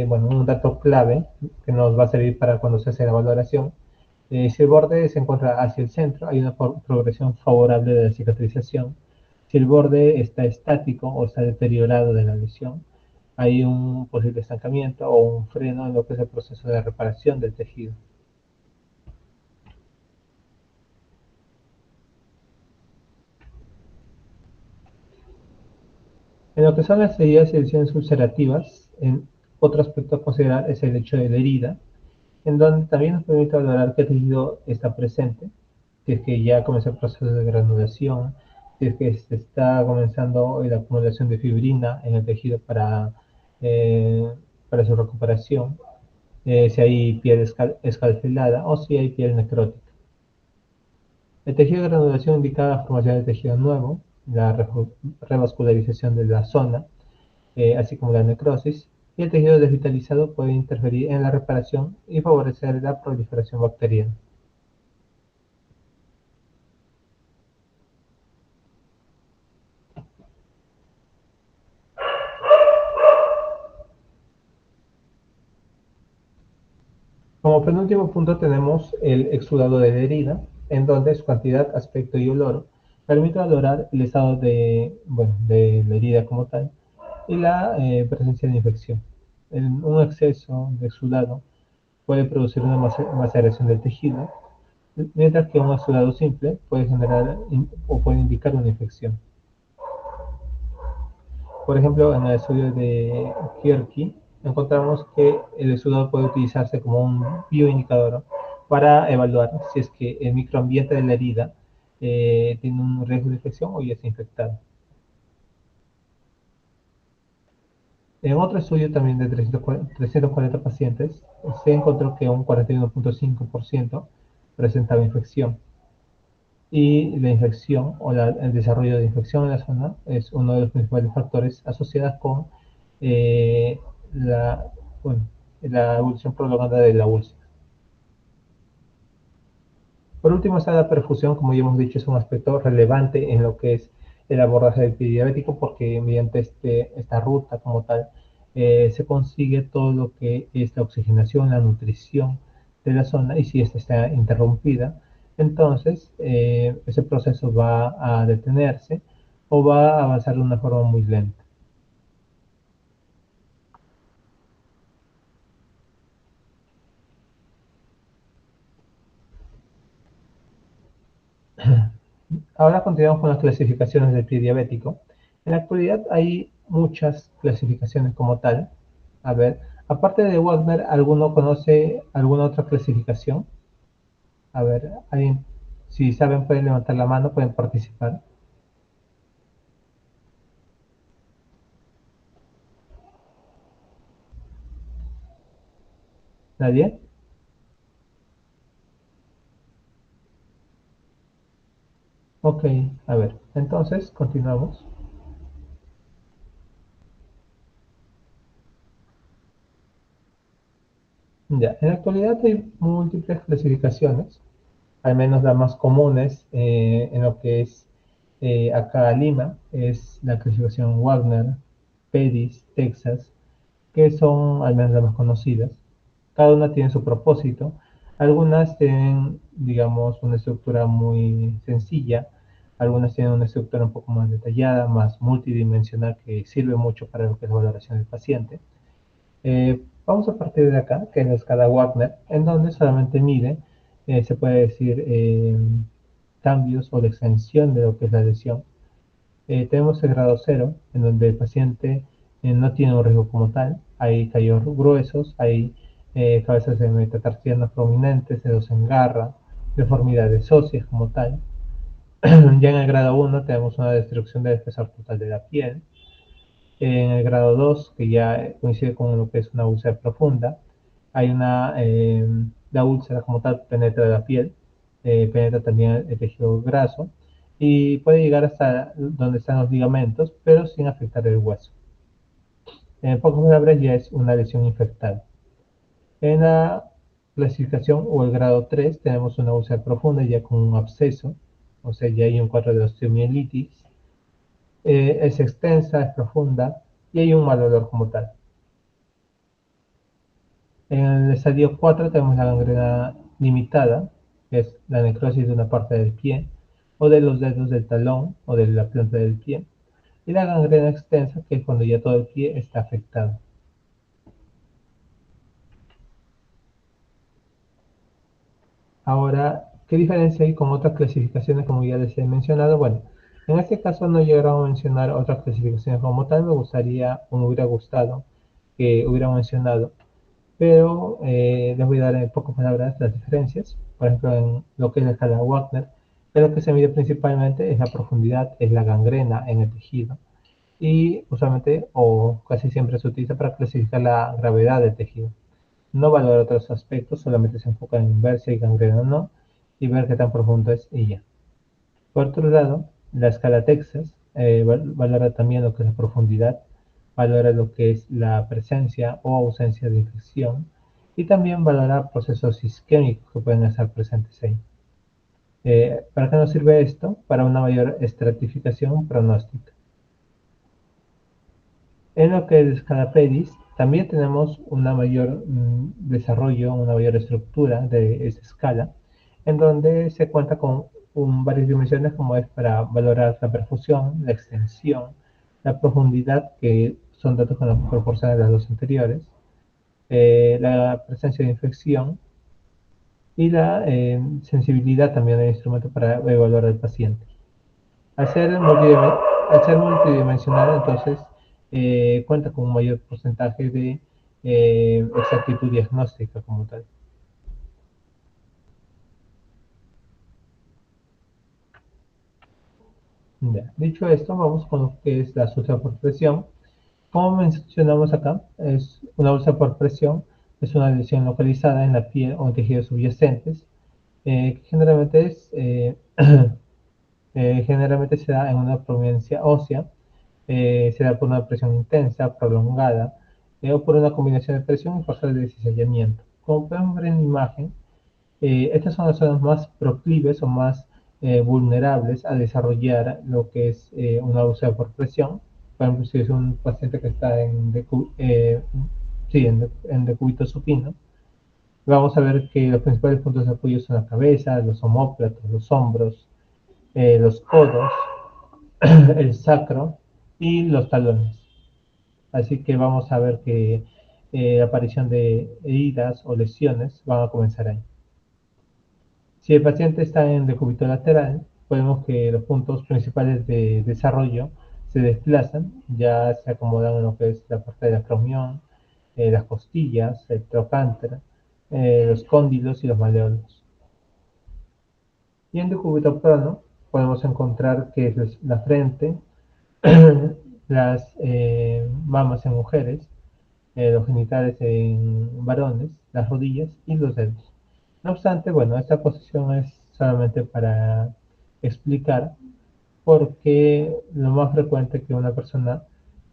bueno, un dato clave que nos va a servir para cuando se hace la valoración, si el borde se encuentra hacia el centro, hay una progresión favorable de la cicatrización. Si el borde está estático o está deteriorado de la lesión, hay un posible estancamiento o un freno en lo que es el proceso de reparación del tejido. En lo que son las heridas y lesiones ulcerativas, otro aspecto a considerar es el hecho de la herida, en donde también nos permite valorar qué tejido está presente, si es que ya comenzó el proceso de granulación, si es que se está comenzando la acumulación de fibrina en el tejido eh, para su recuperación, si hay piel escalfelada o si hay piel necrótica. El tejido de granulación indica la formación de tejido nuevo, la revascularización de la zona, así como la necrosis, y el tejido desvitalizado puede interferir en la reparación y favorecer la proliferación bacteriana. Como penúltimo punto tenemos el exudado de la herida, en donde su cantidad, aspecto y olor permite valorar el estado de la herida como tal y la presencia de infección. Un exceso de exudado puede producir una maceración del tejido, mientras que un exudado simple puede generar o puede indicar una infección. Por ejemplo, en el estudio de Kierke, encontramos que el exudado puede utilizarse como un bioindicador para evaluar si es que el microambiente de la herida tiene un riesgo de infección o ya está infectado. En otro estudio también de 340 pacientes, se encontró que un 41.5% presentaba infección. Y la infección o el desarrollo de infección en la zona es uno de los principales factores asociados con eh, la, bueno, la evolución prolongada de la úlcera. Por último está la perfusión, como ya hemos dicho, es un aspecto relevante en lo que es el abordaje del pie diabético porque mediante esta ruta como tal se consigue todo lo que es la oxigenación, la nutrición de la zona y si esta está interrumpida, entonces ese proceso va a detenerse o va a avanzar de una forma muy lenta. Ahora continuamos con las clasificaciones del pie diabético. En la actualidad hay muchas clasificaciones como tal. A ver, aparte de Wagner, ¿alguno conoce alguna otra clasificación? A ver, alguien, si saben pueden levantar la mano, pueden participar. ¿Nadie? Ok, a ver, entonces continuamos. Ya, en la actualidad hay múltiples clasificaciones, al menos las más comunes en lo que es acá Lima, es la clasificación Wagner, PEDIS, Texas, que son al menos las más conocidas. Cada una tiene su propósito. Algunas tienen, digamos, una estructura muy sencilla, algunas tienen una estructura un poco más detallada, más multidimensional, que sirve mucho para lo que es la valoración del paciente. Vamos a partir de acá, que es la escala Wagner, en donde solamente mide, se puede decir, cambios o la extensión de lo que es la lesión. Tenemos el grado cero, en donde el paciente no tiene un riesgo como tal. Hay callos gruesos, hay cabezas de metatarsianas prominentes, dedos en garra, deformidades óseas como tal. Ya en el grado uno tenemos una destrucción del espesor total de la piel. En el grado 2, que ya coincide con lo que es una úlcera profunda, hay la úlcera como tal penetra la piel, penetra también el tejido graso y puede llegar hasta donde están los ligamentos, pero sin afectar el hueso. En pocas palabras, ya es una lesión infectada. En la clasificación o el grado 3 tenemos una úlcera profunda ya con un absceso, o sea, ya hay un cuadro de osteomielitis, es extensa, es profunda y hay un mal olor como tal. En el estadio 4 tenemos la gangrena limitada, que es la necrosis de una parte del pie, o de los dedos del talón o de la planta del pie, y la gangrena extensa, que es cuando ya todo el pie está afectado. Ahora, ¿qué diferencia hay con otras clasificaciones como ya les he mencionado? Bueno, en este caso no llegaron a mencionar otras clasificaciones como tal, me gustaría o me hubiera gustado que hubieran mencionado, pero les voy a dar en pocas palabras las diferencias. Por ejemplo, en lo que es la escala Wagner, lo que se mide principalmente es la profundidad, es la gangrena en el tejido y usualmente o casi siempre se utiliza para clasificar la gravedad del tejido. No valora otros aspectos, solamente se enfoca en ver si hay gangrena o no y ver qué tan profundo es y ya. Por otro lado, la escala Texas valora también lo que es la profundidad, valora lo que es la presencia o ausencia de infección y también valora procesos isquémicos que pueden estar presentes ahí. ¿Para qué nos sirve esto? Para una mayor estratificación pronóstica. En lo que es la escala PEDIS, también tenemos una mayor desarrollo, una mayor estructura de esa escala, en donde se cuenta con varias dimensiones como es para valorar la perfusión, la extensión, la profundidad, que son datos que nos proporcionan las dos anteriores, la presencia de infección y la sensibilidad también del instrumento para evaluar al paciente. Al ser multidimensional, entonces cuenta con un mayor porcentaje de exactitud diagnóstica como tal. Ya. Dicho esto, vamos con lo que es la úlcera por presión. Como mencionamos acá, es una úlcera por presión, es una lesión localizada en la piel o en tejidos subyacentes, que generalmente se da en una prominencia ósea, se da por una presión intensa, prolongada, o por una combinación de presión y fuerza de cizallamiento. Como podemos ver en la imagen, estas son las zonas más proclives o más vulnerables a desarrollar lo que es una úlcera por presión. Por ejemplo, si es un paciente que está en decúbito supino, vamos a ver que los principales puntos de apoyo son la cabeza, los omóplatos, los hombros, los codos, el sacro y los talones. Así que vamos a ver que la aparición de heridas o lesiones van a comenzar ahí. Si el paciente está en decúbito lateral, podemos que los puntos principales de desarrollo se desplazan, ya se acomodan en lo que es la parte del acromión, las costillas, el trocánter, los cóndilos y los maleolos. Y en decúbito prono podemos encontrar que es la frente, las mamas en mujeres, los genitales en varones, las rodillas y los dedos. No obstante, bueno, esta posición es solamente para explicar por qué lo más frecuente que una persona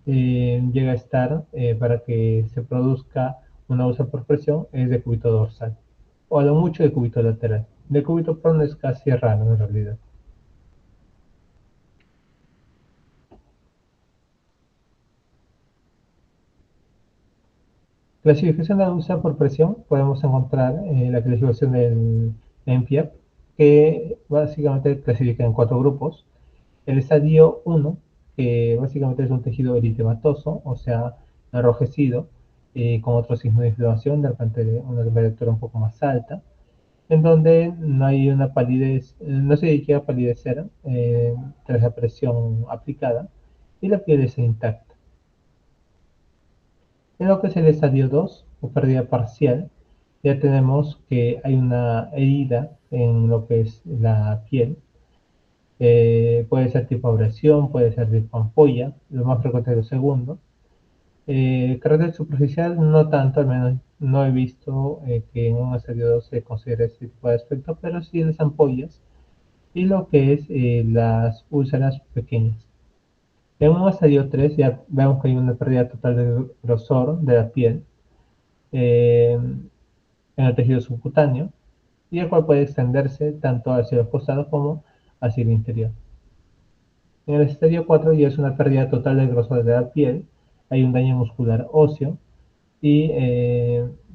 llega a estar para que se produzca una úlcera por presión es de cúbito dorsal, o a lo mucho de cúbito lateral. De cúbito prono es casi raro en realidad. Clasificación de la úlcera por presión, podemos encontrar la clasificación del NPIAP, que básicamente clasifica en 4 grupos. El estadio 1, que básicamente es un tejido eritematoso, o sea, enrojecido, con otros signos de inflamación, de repente una temperatura un poco más alta, en donde no hay una palidez, no se llega a palidecer tras la presión aplicada y la piel está intacta. En lo que es el estadio 2 o pérdida parcial, ya tenemos que hay una herida en lo que es la piel. Puede ser tipo abrasión, puede ser tipo ampolla, lo más frecuente es lo segundo. Carácter superficial, no tanto, al menos no he visto que en un estadio 2 se considere ese tipo de aspecto, pero sí las ampollas y lo que es las úlceras pequeñas. En un estadio 3 ya vemos que hay una pérdida total de grosor de la piel en el tejido subcutáneo y el cual puede extenderse tanto hacia los costados como hacia el interior. En el estadio 4 ya es una pérdida total del grosor de la piel, hay un daño muscular óseo y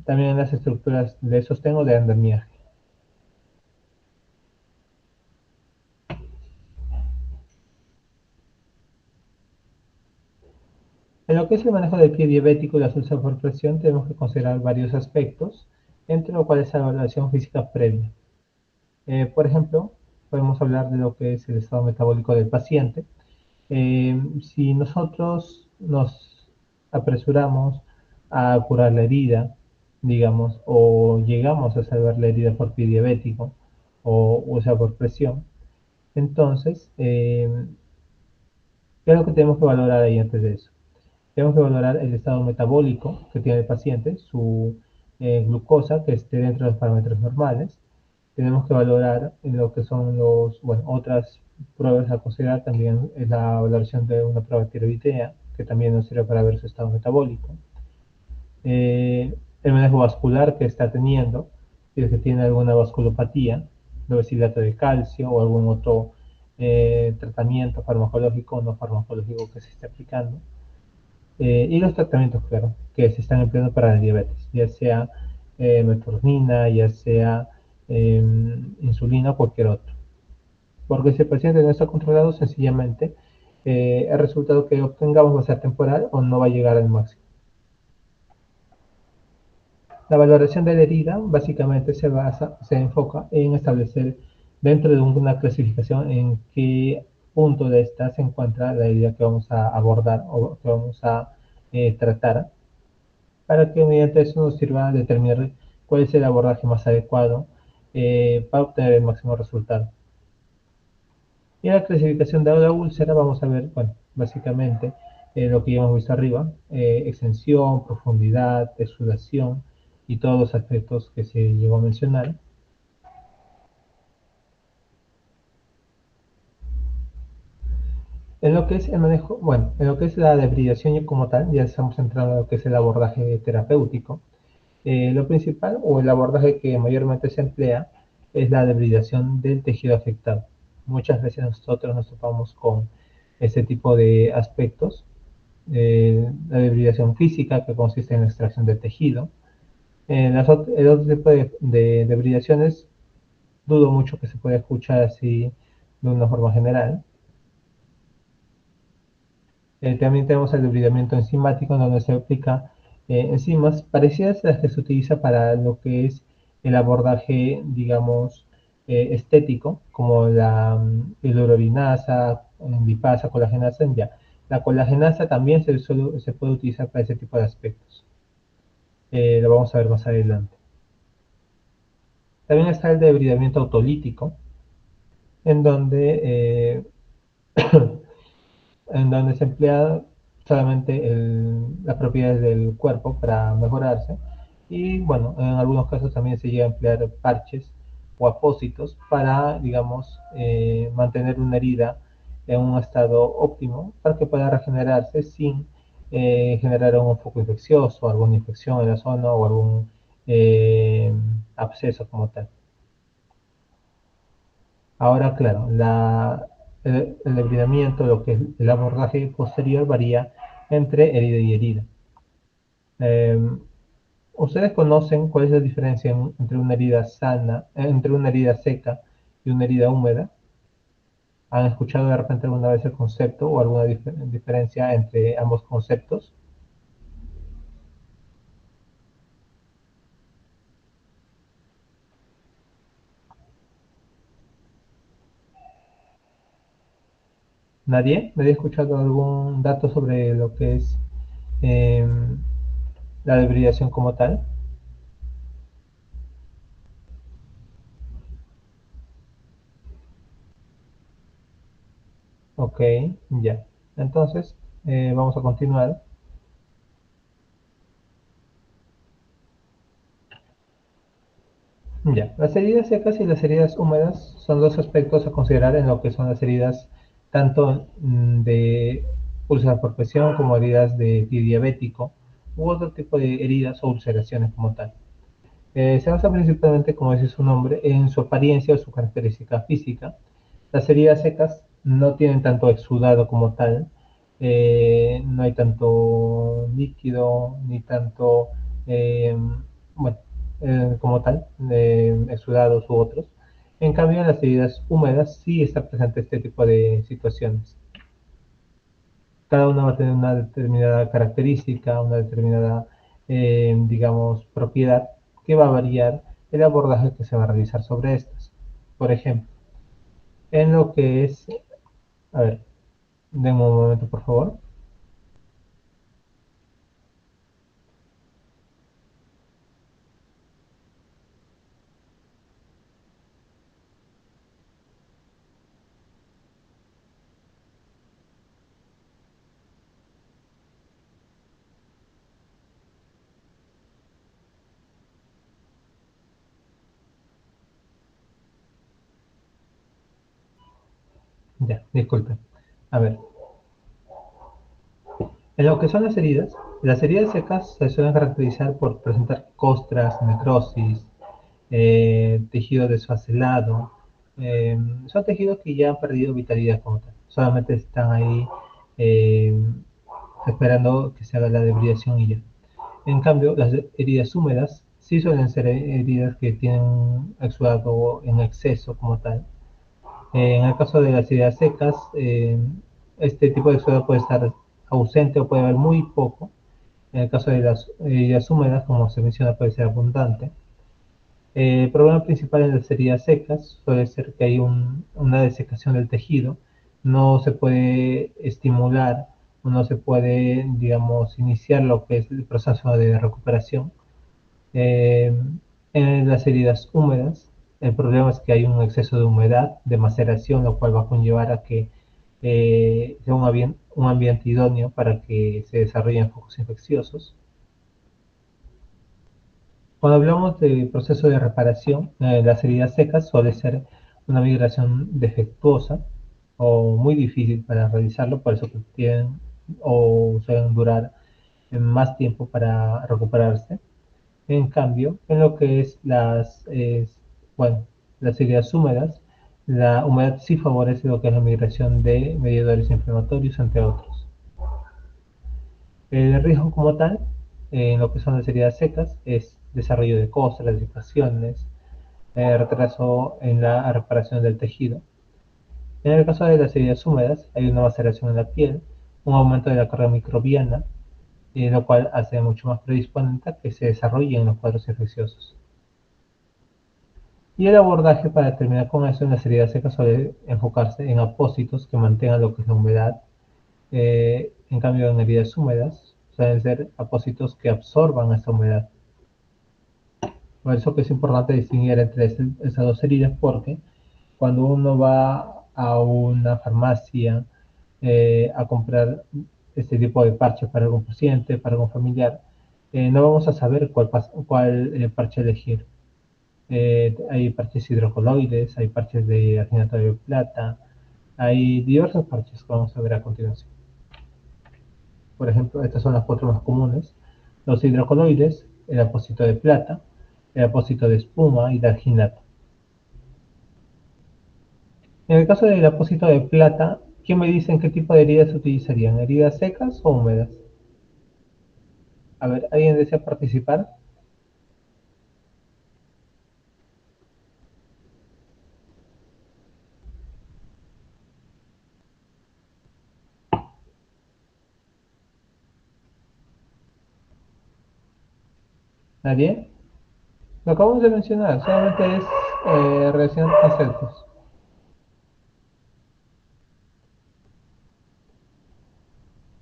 también en las estructuras de sostén o de andamiaje. En lo que es el manejo del pie diabético y la úlceras por presión tenemos que considerar varios aspectos, entre los cuales la evaluación física previa. Por ejemplo, podemos hablar de lo que es el estado metabólico del paciente. Si nosotros nos apresuramos a curar la herida, digamos, o llegamos a salvar la herida por pie diabético o sea por presión, entonces, ¿qué es lo que tenemos que valorar ahí antes de eso? Tenemos que valorar el estado metabólico que tiene el paciente, su glucosa que esté dentro de los parámetros normales. Tenemos que valorar en lo que son bueno, otras pruebas a considerar. También es la valoración de una prueba tiroidea, que también nos sirve para ver su estado metabólico. El manejo vascular que está teniendo, si es que tiene alguna vasculopatía, deshidroxilato de calcio o algún otro tratamiento farmacológico o no farmacológico que se esté aplicando. Y los tratamientos, claro, que se están empleando para la diabetes, ya sea metformina, ya sea insulina o cualquier otro. Porque si el paciente no está controlado, sencillamente el resultado que obtengamos va a ser temporal o no va a llegar al máximo. La valoración de la herida básicamente se enfoca en establecer dentro de una clasificación en qué punto de esta se encuentra la herida que vamos a abordar o que vamos a tratar, para que mediante eso nos sirva a determinar cuál es el abordaje más adecuado para obtener el máximo resultado. Y en la clasificación de la úlcera vamos a ver, bueno, básicamente lo que ya hemos visto arriba, extensión, profundidad, exudación y todos los aspectos que se llegó a mencionar. En lo que es el manejo, bueno, en lo que es la debridación como tal, ya estamos entrando en lo que es el abordaje terapéutico. Lo principal o el abordaje que mayormente se emplea es la debridación del tejido afectado. Muchas veces nosotros nos topamos con este tipo de aspectos. La debridación física, que consiste en la extracción del tejido. El otro tipo de debridaciones, dudo mucho que se pueda escuchar así de una forma general. También tenemos el debridamiento enzimático, en donde se aplica enzimas parecidas a las que se utiliza para lo que es el abordaje, digamos, estético, como la hialuronasa, lipasa, colagenasa, ya. La colagenasa también se puede utilizar para ese tipo de aspectos. Lo vamos a ver más adelante. También está el debridamiento autolítico, en donde, en donde se emplea solamente las propiedades del cuerpo para mejorarse. Y bueno, en algunos casos también se llega a emplear parches o apósitos para, digamos, mantener una herida en un estado óptimo para que pueda regenerarse sin generar un foco infeccioso, alguna infección en la zona o algún absceso como tal. Ahora, claro, el debridamiento, lo que es el abordaje posterior, varía entre herida y herida. Eh, ¿Ustedes conocen cuál es la diferencia entre una herida sana, entre una herida seca y una herida húmeda? ¿Han escuchado de repente alguna vez el concepto o alguna diferencia entre ambos conceptos? ¿Nadie? ¿Nadie ha escuchado algún dato sobre lo que es eh, la debridación como tal? Ok, ya. Entonces, vamos a continuar. Ya, las heridas secas y las heridas húmedas son dos aspectos a considerar en lo que son las heridas tanto de úlceras por presión como heridas de pie diabético u otro tipo de heridas o ulceraciones como tal. Se basa principalmente, como dice su nombre, en su apariencia o su característica física. Las heridas secas no tienen tanto exudado como tal, no hay tanto líquido ni tanto, eh, bueno, como tal, exudados u otros. En cambio, en las heridas húmedas sí está presente este tipo de situaciones. Cada una va a tener una determinada característica, una determinada, digamos, propiedad que va a variar el abordaje que se va a realizar sobre estas. Por ejemplo, en lo que es, a ver, denme un momento por favor. Ya, disculpen. A ver, en lo que son las heridas secas se suelen caracterizar por presentar costras, necrosis, tejido desfacelado. Son tejidos que ya han perdido vitalidad como tal. Solamente están ahí eh, esperando que se haga la debridación y ya. En cambio, las heridas húmedas sí suelen ser heridas que tienen un exudado en exceso como tal. En el caso de las heridas secas, este tipo de exudado puede estar ausente o puede haber muy poco. En el caso de las heridas húmedas, como se menciona, puede ser abundante. El problema principal en las heridas secas suele ser que hay una desecación del tejido, no se puede estimular, no se puede, digamos, iniciar lo que es el proceso de recuperación. Eh, en las heridas húmedas, el problema es que hay un exceso de humedad, de maceración, lo cual va a conllevar a que sea un ambiente idóneo para que se desarrollen focos infecciosos. Cuando hablamos del proceso de reparación, las heridas secas suele ser una migración defectuosa o muy difícil para realizarlo, por eso que tienen o suelen durar más tiempo para recuperarse. En cambio, en lo que es bueno, las heridas húmedas, la humedad sí favorece lo que es la migración de mediadores inflamatorios, entre otros. El riesgo como tal, en lo que son las heridas secas, es desarrollo de costras, desiccaciones, retraso en la reparación del tejido. En el caso de las heridas húmedas, hay una maceración en la piel, un aumento de la carga microbiana, lo cual hace mucho más predisponente a que se desarrollen los cuadros infecciosos. Y el abordaje para terminar con eso en las heridas secas suele enfocarse en apósitos que mantengan lo que es la humedad. En cambio, en heridas húmedas suelen ser apósitos que absorban esta humedad. Por eso que es importante distinguir entre esas dos heridas, porque cuando uno va a una farmacia a comprar este tipo de parche para algún paciente, para algún familiar, no vamos a saber cuál parche elegir. Hay parches hidrocoloides, hay parches de arginato de plata, hay diversos parches que vamos a ver a continuación. Por ejemplo, estas son las cuatro más comunes: los hidrocoloides, el apósito de plata, el apósito de espuma y de arginato. En el caso del apósito de plata, ¿qué me dicen qué tipo de heridas se utilizarían? ¿Heridas secas o húmedas? A ver, ¿alguien desea participar? ¿Nadie? Lo acabamos de mencionar, solamente es reacción a celtos.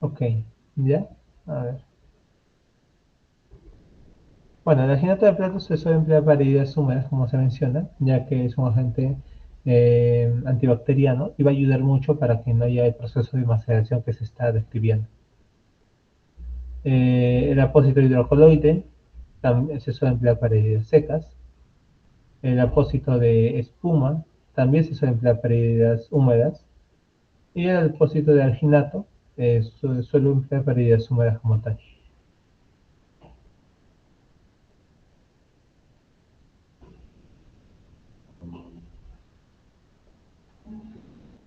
Ok, ¿ya? A ver. Bueno, el aginato de plato se suele emplear para heridas húmedas, como se menciona, ya que es un agente antibacteriano y va a ayudar mucho para que no haya el proceso de maceración que se está describiendo. El apósito hidrocoloide también se suele emplear para heridas secas. El apósito de espuma también se suele emplear para heridas húmedas. Y el apósito de alginato suele emplear para heridas húmedas como tal.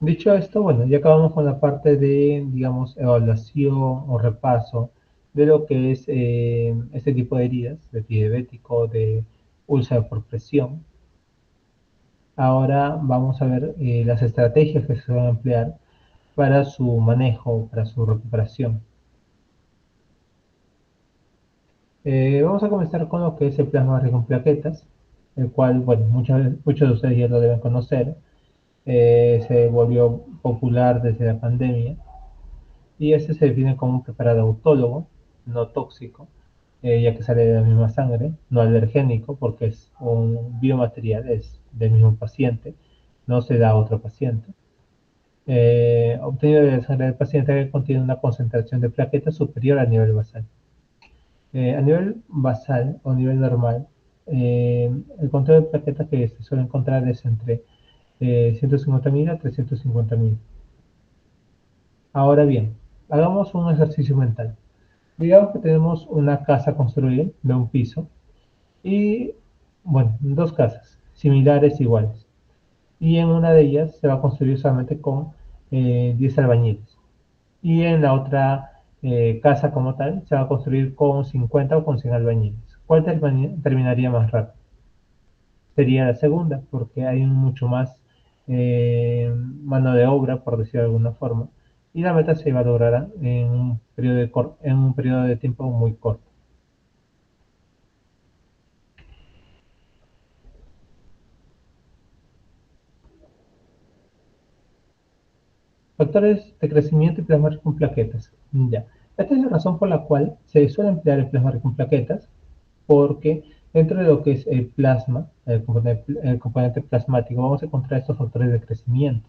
Dicho esto, bueno, ya acabamos con la parte de, digamos, evaluación o repaso de lo que es este tipo de heridas, de pie diabético, de úlcera por presión. Ahora vamos a ver las estrategias que se van a emplear para su manejo, para su recuperación. Vamos a comenzar con lo que es el plasma rico en plaquetas, el cual, bueno, muchos de ustedes ya lo deben conocer. Se volvió popular desde la pandemia y este se define como un preparado autólogo, no tóxico, ya que sale de la misma sangre, no alergénico porque es un biomaterial, es del mismo paciente, no se da a otro paciente. Obtenido de la sangre del paciente que contiene una concentración de plaquetas superior al nivel basal. A nivel basal o nivel normal, el control de plaquetas que se suele encontrar es entre 150.000 a 350.000. Ahora bien, hagamos un ejercicio mental. Digamos que tenemos una casa construida de un piso y, bueno, dos casas similares, iguales. Y en una de ellas se va a construir solamente con 10 albañiles. Y en la otra casa como tal se va a construir con 50 o con 100 albañiles. ¿Cuál terminaría más rápido? Sería la segunda, porque hay mucho más mano de obra, por decirlo de alguna forma, y la meta se va a lograr en un periodo de tiempo muy corto. Factores de crecimiento y plasma rico en plaquetas. Ya. Esta es la razón por la cual se suele emplear el plasma rico en plaquetas, porque dentro de lo que es el plasma, el componente plasmático, vamos a encontrar estos factores de crecimiento,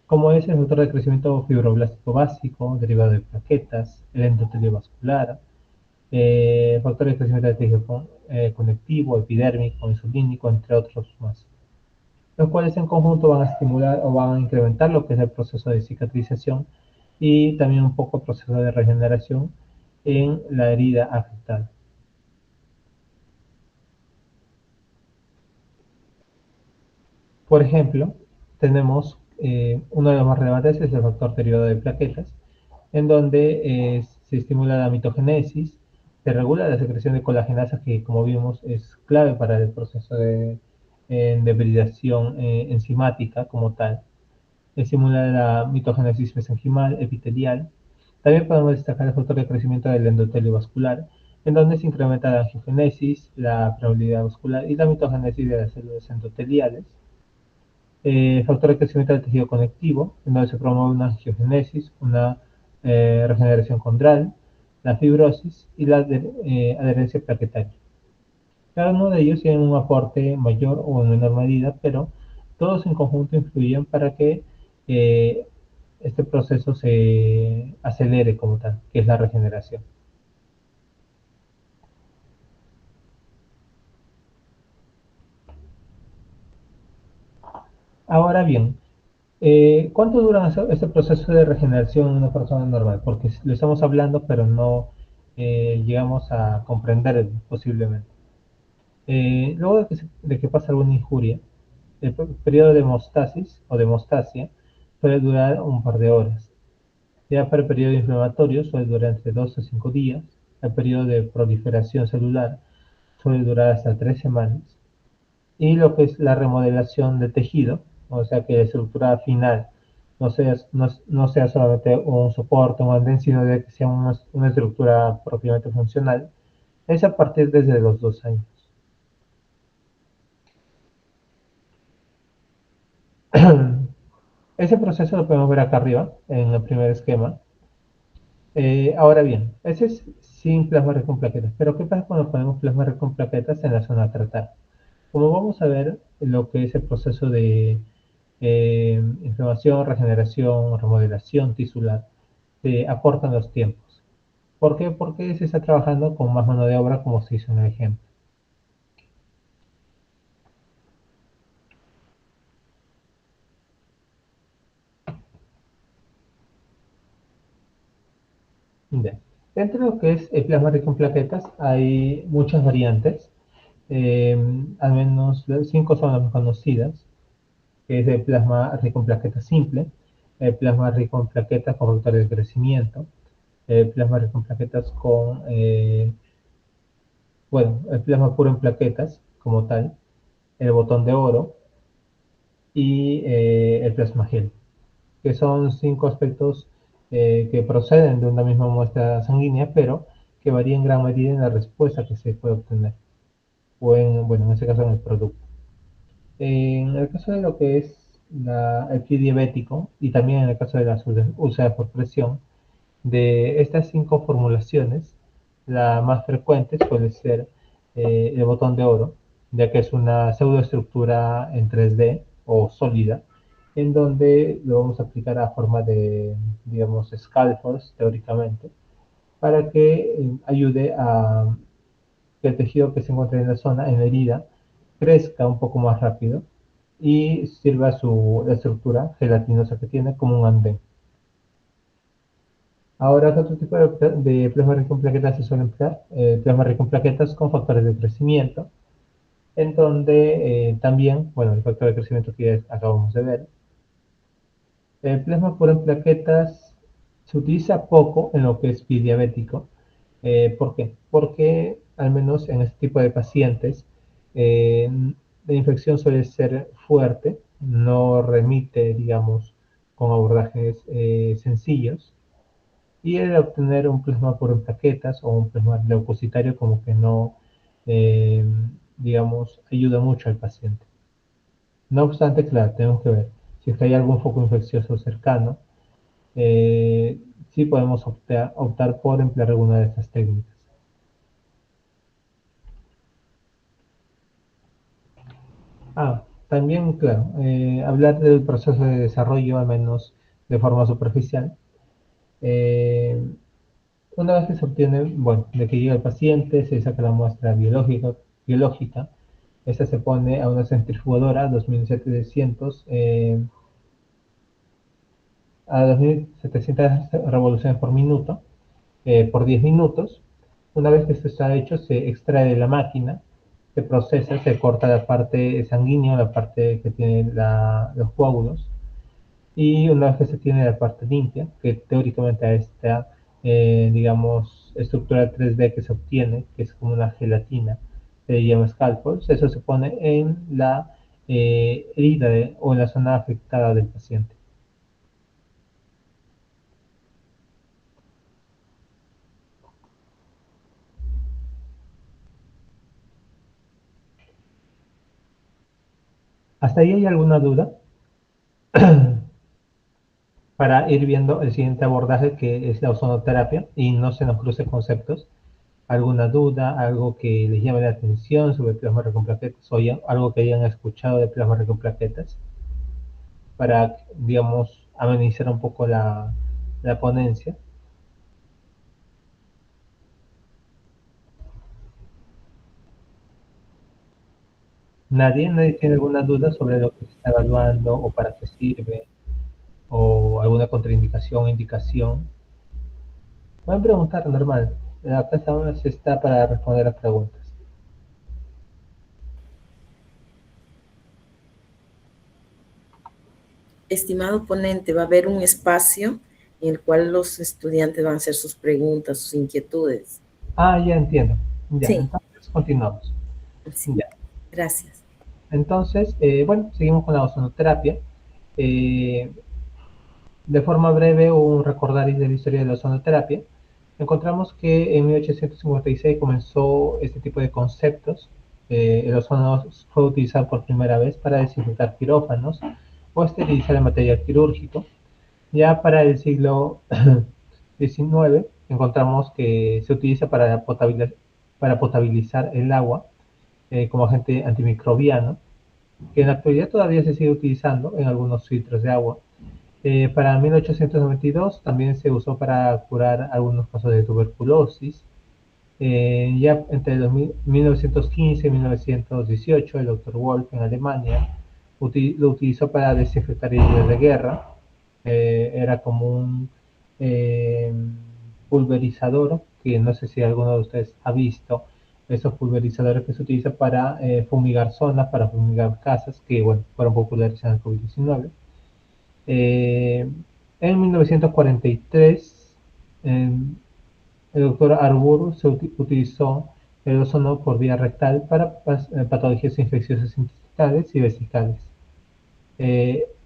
como es el factor de crecimiento fibroblástico básico, derivado de plaquetas, el endotelio vascular, factor de crecimiento del tejido conectivo, epidérmico, insulínico, entre otros más, los cuales en conjunto van a estimular o van a incrementar lo que es el proceso de cicatrización y también un poco el proceso de regeneración en la herida afectada. Por ejemplo, tenemos uno de los más relevantes es el factor derivado de plaquetas, en donde se estimula la mitogénesis, se regula la secreción de colagenasa, que como vimos es clave para el proceso de hibridación enzimática como tal, estimula la mitogénesis mesenquimal, epitelial. También podemos destacar el factor de crecimiento del endotelio vascular, en donde se incrementa la angiogénesis, la permeabilidad vascular y la mitogénesis de las células endoteliales. Factor de crecimiento del tejido conectivo, en donde se promueve una angiogénesis, una regeneración condral, la fibrosis y la adherencia plaquetaria. Cada uno de ellos tiene un aporte mayor o en menor medida, pero todos en conjunto influyen para que este proceso se acelere como tal, que es la regeneración. Ahora bien, ¿cuánto dura este proceso de regeneración en una persona normal? Porque lo estamos hablando, pero no llegamos a comprender posiblemente. Luego de que pasa alguna injuria, el periodo de hemostasis o de hemostasia suele durar un par de horas. Ya para el periodo inflamatorio suele durar entre 2 a 5 días. El periodo de proliferación celular suele durar hasta 3 semanas. Y lo que es la remodelación de tejido, o sea que la estructura final no sea solamente un soporte, un andén, sino de que sea una estructura propiamente funcional, es a partir desde los 2 años. Ese proceso lo podemos ver acá arriba, en el primer esquema. Ahora bien, ese es sin plasma rico en plaquetas. Pero ¿qué pasa cuando ponemos plasma rico en plaquetas en la zona a tratar? Como vamos a ver lo que es el proceso de inflamación, regeneración, remodelación tisular, se acortan los tiempos. ¿Por qué? Porque se está trabajando con más mano de obra, como se hizo en el ejemplo. Bien. Dentro de lo que es el plasma rico en plaquetas, hay muchas variantes. Al menos 5 son las más conocidas, que es el plasma rico en plaquetas simple, el plasma rico en plaquetas con factores de crecimiento, el plasma rico en plaquetas con, bueno, el plasma puro en plaquetas como tal, el botón de oro y el plasma gel, que son 5 aspectos que proceden de una misma muestra sanguínea, pero que varían en gran medida en la respuesta que se puede obtener, o en, bueno, en este caso en el producto. En el caso de lo que es el pie diabético y también en el caso de las úlceras por presión, de estas 5 formulaciones, la más frecuente suele ser el botón de oro, ya que es una pseudoestructura en 3D o sólida, en donde lo vamos a aplicar a forma de, digamos, scalpels, teóricamente, para que ayude a que el tejido que se encuentra en la zona, en la herida, crezca un poco más rápido y sirva la estructura gelatinosa que tiene como un andén. Ahora, ¿qué otro tipo de plasma rico en plaquetas se suele emplear? Plasma rico en plaquetas con factores de crecimiento, en donde también, bueno, el factor de crecimiento que ya acabamos de ver. El plasma puro en plaquetas se utiliza poco en lo que es pie diabético. ¿Por qué? Porque al menos en este tipo de pacientes eh, la infección suele ser fuerte, no remite, digamos, con abordajes sencillos, y el obtener un plasma puro en plaquetas o un plasma leucocitario como que no, eh, digamos, ayuda mucho al paciente. No obstante, claro, tenemos que ver si es que hay algún foco infeccioso cercano, sí podemos optar por emplear alguna de estas técnicas. También, claro, hablar del proceso de desarrollo, al menos de forma superficial. Eh, una vez que se obtiene, bueno, de que llega el paciente, se saca la muestra biológica, esta se pone a una centrifugadora 2700, a 2700 revoluciones por minuto, por 10 minutos. Una vez que esto está hecho, se extrae de la máquina, se procesa, se corta la parte sanguínea, la parte que tiene los coágulos, y una vez que se tiene la parte limpia, que teóricamente a esta, digamos, estructura 3D que se obtiene, que es como una gelatina, se llama scalpels, eso se pone en la herida o en la zona afectada del paciente. ¿Hasta ahí hay alguna duda? Para ir viendo el siguiente abordaje, que es la ozonoterapia, y no se nos cruce conceptos. ¿Alguna duda, algo que les llame la atención sobre plasma con plaquetas o algo que hayan escuchado de plasma con plaquetas? Para, digamos, amenizar un poco la ponencia. ¿Nadie tiene alguna duda sobre lo que se está evaluando o para qué sirve o alguna contraindicación o indicación? Pueden preguntar, normal. Acá estamos está para responder las preguntas. Estimado ponente, va a haber un espacio en el cual los estudiantes van a hacer sus preguntas, sus inquietudes. Ah, ya entiendo. Ya, Sí, entonces continuamos. sí, Ya. gracias. Entonces, bueno, seguimos con la ozonoterapia. Eh, de forma breve, un recordaris de la historia de la ozonoterapia. Encontramos que en 1856 comenzó este tipo de conceptos. El ozono fue utilizado por primera vez para desinfectar quirófanos o esterilizar el material quirúrgico. Ya para el siglo XIX encontramos que se utiliza para potabilizar el agua como agente antimicrobiano, que en la actualidad todavía se sigue utilizando en algunos filtros de agua. Para 1892 también se usó para curar algunos casos de tuberculosis. Ya entre 1915 y 1918, el doctor Wolf en Alemania lo utilizó para desinfectar heridas de guerra. Era como un eh, pulverizador, que no sé si alguno de ustedes ha visto, esos pulverizadores que se utilizan para fumigar zonas, para fumigar casas, que bueno, fueron populares en el COVID-19. Eh, en 1943, eh, el doctor Arbour utilizó el ozono por vía rectal para patologías infecciosas intestinales y vesicales.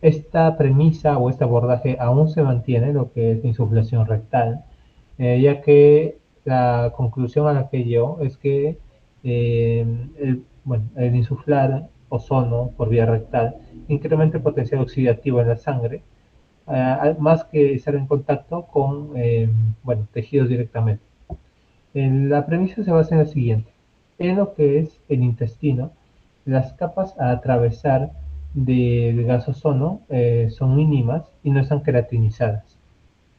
Esta premisa o este abordaje aún se mantiene, lo que es la insuflación rectal, ya que la conclusión a la que yo es que el insuflar ozono por vía rectal incrementa el potencial oxidativo en la sangre, más que estar en contacto con tejidos directamente. La premisa se basa en lo siguiente: en lo que es el intestino, las capas a atravesar del gas ozono son mínimas y no están queratinizadas.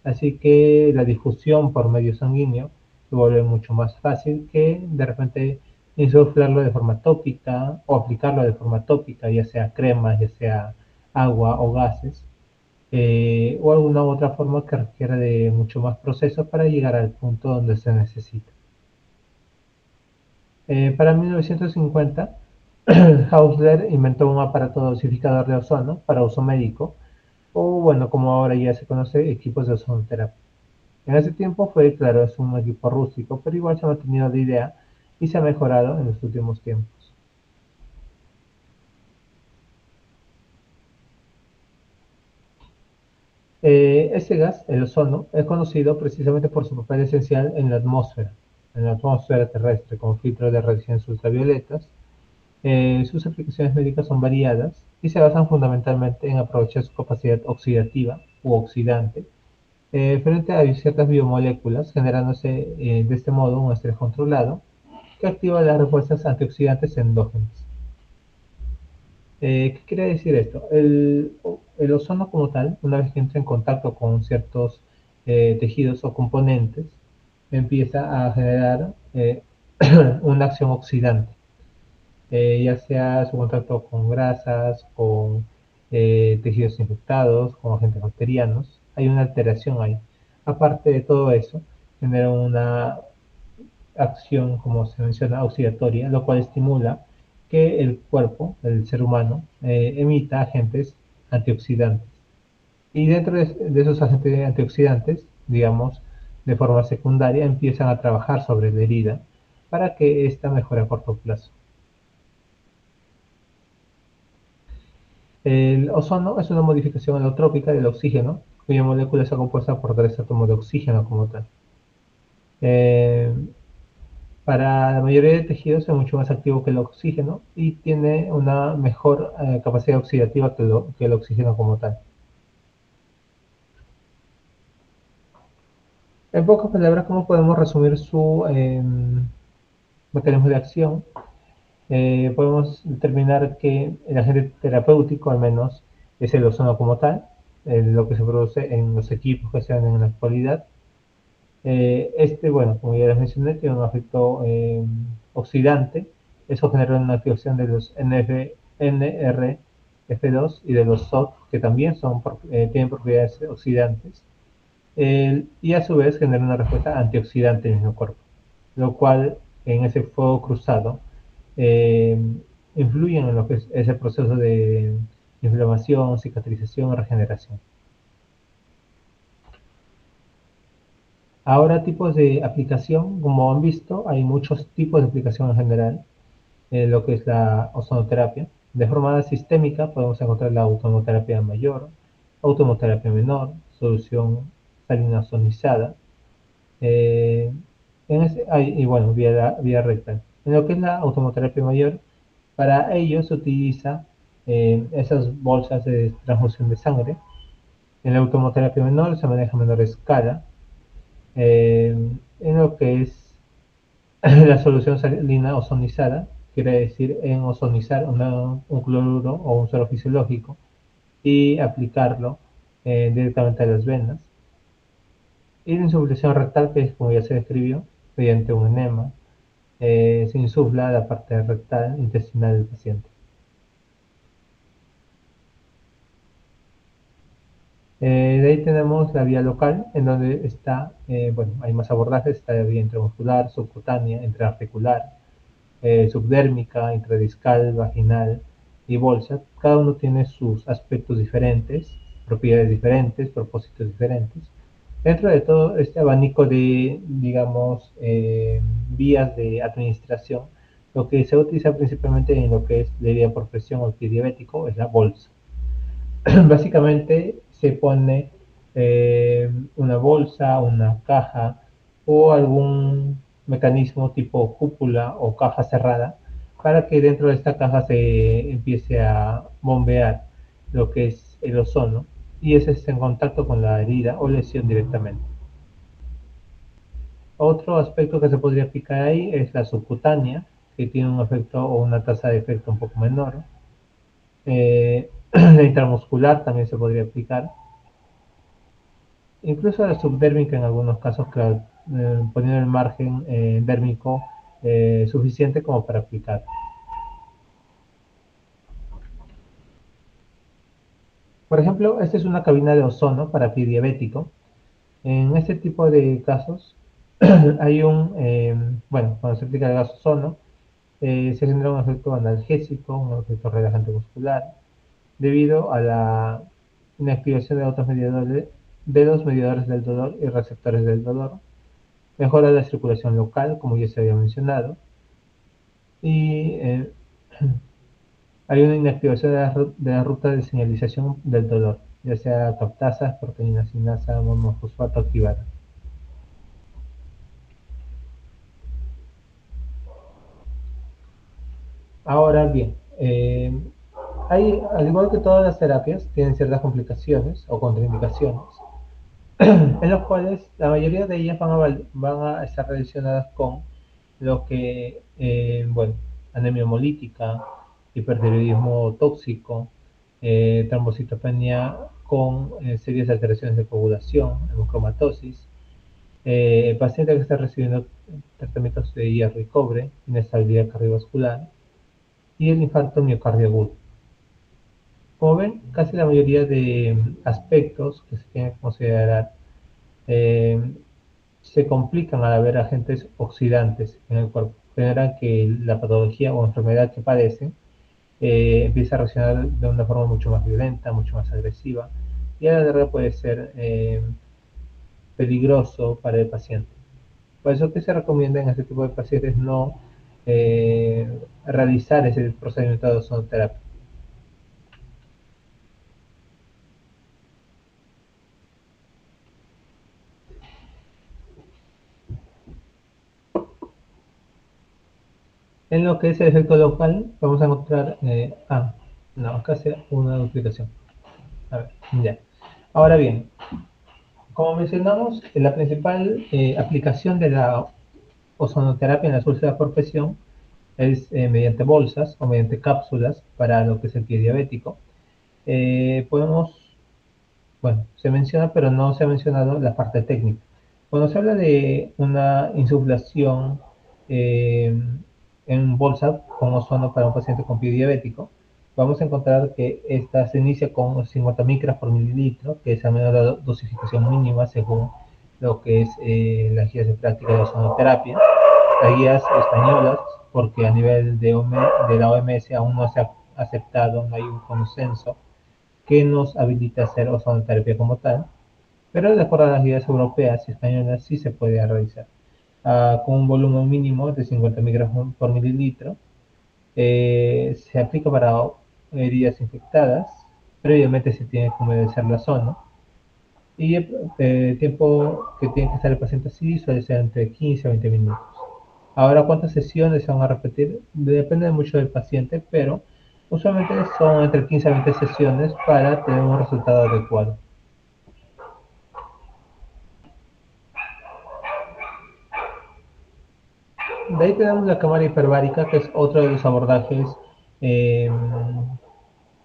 Así que la difusión por medio sanguíneo se vuelve mucho más fácil que de repente insuflarlo de forma tópica o aplicarlo de forma tópica, ya sea crema, ya sea agua o gases, o alguna otra forma que requiera de mucho más proceso para llegar al punto donde se necesita. Para 1950, Hausler inventó un aparato dosificador de ozono para uso médico, o bueno, como ahora ya se conoce, equipos de ozonoterapia. En ese tiempo fue, claro, es un equipo rústico, pero igual se ha mantenido de idea y se ha mejorado en los últimos tiempos. Este gas, el ozono, es conocido precisamente por su papel esencial en la atmósfera terrestre, como filtro de radiaciones ultravioletas. Sus aplicaciones médicas son variadas y se basan fundamentalmente en aprovechar su capacidad oxidativa u oxidante frente a ciertas biomoléculas, generándose de este modo un estrés controlado que activa las respuestas antioxidantes endógenas. ¿Qué quiere decir esto? El ozono como tal, una vez que entra en contacto con ciertos tejidos o componentes, empieza a generar una acción oxidante, ya sea su contacto con grasas, con tejidos infectados, con agentes bacterianos. Hay una alteración ahí. Aparte de todo eso, genera una acción, como se menciona, oxidatoria, lo cual estimula que el cuerpo, el ser humano, emita agentes antioxidantes. Y dentro de esos agentes antioxidantes, digamos, de forma secundaria, empiezan a trabajar sobre la herida para que ésta mejore a corto plazo. El ozono es una modificación alotrópica del oxígeno, cuya molécula está compuesta por 3 átomos de oxígeno como tal. Eh, para la mayoría de tejidos es mucho más activo que el oxígeno y tiene una mejor capacidad oxidativa que el oxígeno como tal. En pocas palabras, ¿cómo podemos resumir su mecanismo de acción? Podemos determinar que el agente terapéutico, al menos, es el ozono como tal. lo que se produce en los equipos que se venden en la actualidad. Bueno, como ya les mencioné, tiene un efecto oxidante. Eso genera una activación de los NRF2 y de los SOC, que también tienen propiedades oxidantes. Y a su vez genera una respuesta antioxidante en el mismo cuerpo, lo cual en ese fuego cruzado eh, influyen en lo que es ese proceso de inflamación, cicatrización y regeneración. Ahora, tipos de aplicación, como han visto, hay muchos tipos de aplicación en general, lo que es la ozonoterapia. De forma sistémica podemos encontrar la autonoterapia mayor, autonoterapia menor, solución salina ozonizada, y bueno, vía rectal. En lo que es la automoterapia mayor, para ello se utiliza esas bolsas de transfusión de sangre. En la automoterapia menor se maneja a menor escala. Eh, en lo que es la solución salina ozonizada, quiere decir en ozonizar un cloruro o un suero fisiológico y aplicarlo directamente a las venas. Y la insuflación rectal, que es como ya se describió, mediante un enema, se insufla la parte rectal intestinal del paciente. De ahí tenemos la vía local, en donde bueno, hay más abordajes, está la vía intramuscular, subcutánea, intraarticular, subdérmica, intradiscal, vaginal y bolsa. Cada uno tiene sus aspectos diferentes, propiedades diferentes, propósitos diferentes. Dentro de todo este abanico de, digamos, vías de administración, lo que se utiliza principalmente en lo que es la herida por presión o el pie diabético es la bolsa. Básicamente se pone una bolsa, una caja o algún mecanismo tipo cúpula o caja cerrada para que dentro de esta caja se empiece a bombear lo que es el ozono y ese es en contacto con la herida o lesión directamente. Otro aspecto que se podría aplicar ahí es la subcutánea, que tiene un efecto o una tasa de efecto un poco menor. La intramuscular también se podría aplicar. Incluso la subdérmica en algunos casos, claro, poniendo el margen dérmico suficiente como para aplicar. Por ejemplo, esta es una cabina de ozono para pie diabético. En este tipo de casos hay bueno, cuando se aplica el gas ozono, se genera un efecto analgésico, un efecto relajante muscular, debido a la inactivación de los mediadores del dolor y receptores del dolor, mejora la circulación local, como ya se había mencionado, y hay una inactivación de la ruta de señalización del dolor, ya sea captasas, proteína sinasa, monofosfato activada. Ahora bien, al igual que todas las terapias, tienen ciertas complicaciones o contraindicaciones, en los cuales la mayoría de ellas van a estar relacionadas con lo que, bueno, anemia hemolítica, hipertiroidismo tóxico, trombocitopenia con serias alteraciones de coagulación, hemocromatosis, el paciente que está recibiendo tratamientos de hierro y cobre, inestabilidad cardiovascular y el infarto miocardio agudo. Como ven, casi la mayoría de aspectos que se tienen que considerar eh, se complican al haber agentes oxidantes en el cuerpo. Generan que la patología o enfermedad que padecen empieza a reaccionar de una forma mucho más violenta, mucho más agresiva y a la larga puede ser peligroso para el paciente. Por eso que se recomienda en este tipo de pacientes no realizar ese procedimiento de ozonoterapia. En lo que es el efecto local, vamos a encontrar, no, acá hace una duplicación. A ver, ya. Ahora bien, como mencionamos, la principal aplicación de la ozonoterapia en las úlceras por presión es mediante bolsas o mediante cápsulas para lo que es el pie diabético. Podemos bueno, se menciona, pero no se ha mencionado la parte técnica. Cuando se habla de una insuflación eh, en bolsa con ozono para un paciente con pie diabético, vamos a encontrar que esta se inicia con 50 micras por mililitro, que es al menos la dosificación mínima según lo que es las guías de práctica de ozonoterapia. Las guías españolas, porque a nivel de la OMS aún no se ha aceptado, no hay un consenso que nos habilita a hacer ozonoterapia como tal, pero de acuerdo a las guías europeas y españolas sí se puede realizar. Con un volumen mínimo de 50 microgramos por mililitro, se aplica para heridas infectadas, previamente se tiene que humedecer la zona, y el tiempo que tiene que estar el paciente así suele ser entre 15 a 20 minutos. Ahora, ¿cuántas sesiones se van a repetir? Depende mucho del paciente, pero usualmente son entre 15 a 20 sesiones para tener un resultado adecuado. De ahí tenemos la cámara hiperbárica, que es otro de los abordajes eh,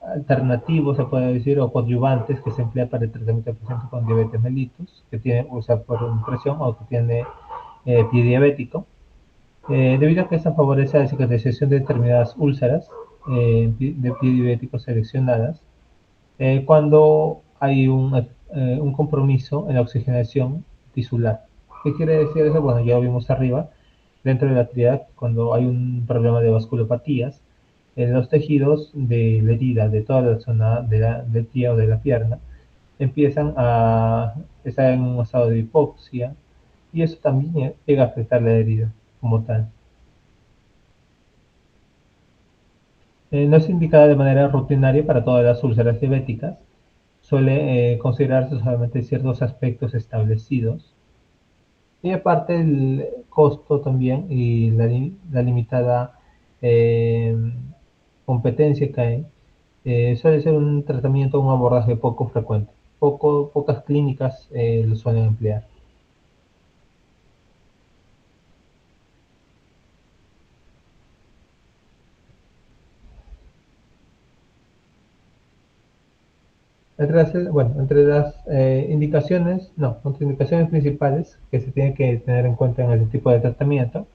alternativos, se puede decir, o coadyuvantes que se emplea para el tratamiento de pacientes con diabetes mellitus, que tiene, o sea, por impresión o que tiene pie diabético, debido a que esta favorece la cicatrización de determinadas úlceras de pie diabético seleccionadas, cuando hay un compromiso en la oxigenación tisular. ¿Qué quiere decir eso? Bueno, ya lo vimos arriba, dentro de la triada, cuando hay un problema de vasculopatías, en los tejidos de la herida, de toda la zona del pie o de la pierna, empiezan a estar en un estado de hipoxia y eso también llega a afectar la herida como tal. No es indicada de manera rutinaria para todas las úlceras diabéticas, suele considerarse solamente ciertos aspectos establecidos. Y aparte el costo también y la limitada eh, competencia que hay, suele ser un tratamiento, un abordaje poco frecuente. Pocas clínicas lo suelen emplear. Entre las indicaciones, no, contraindicaciones principales que se tienen que tener en cuenta en este tipo de tratamiento,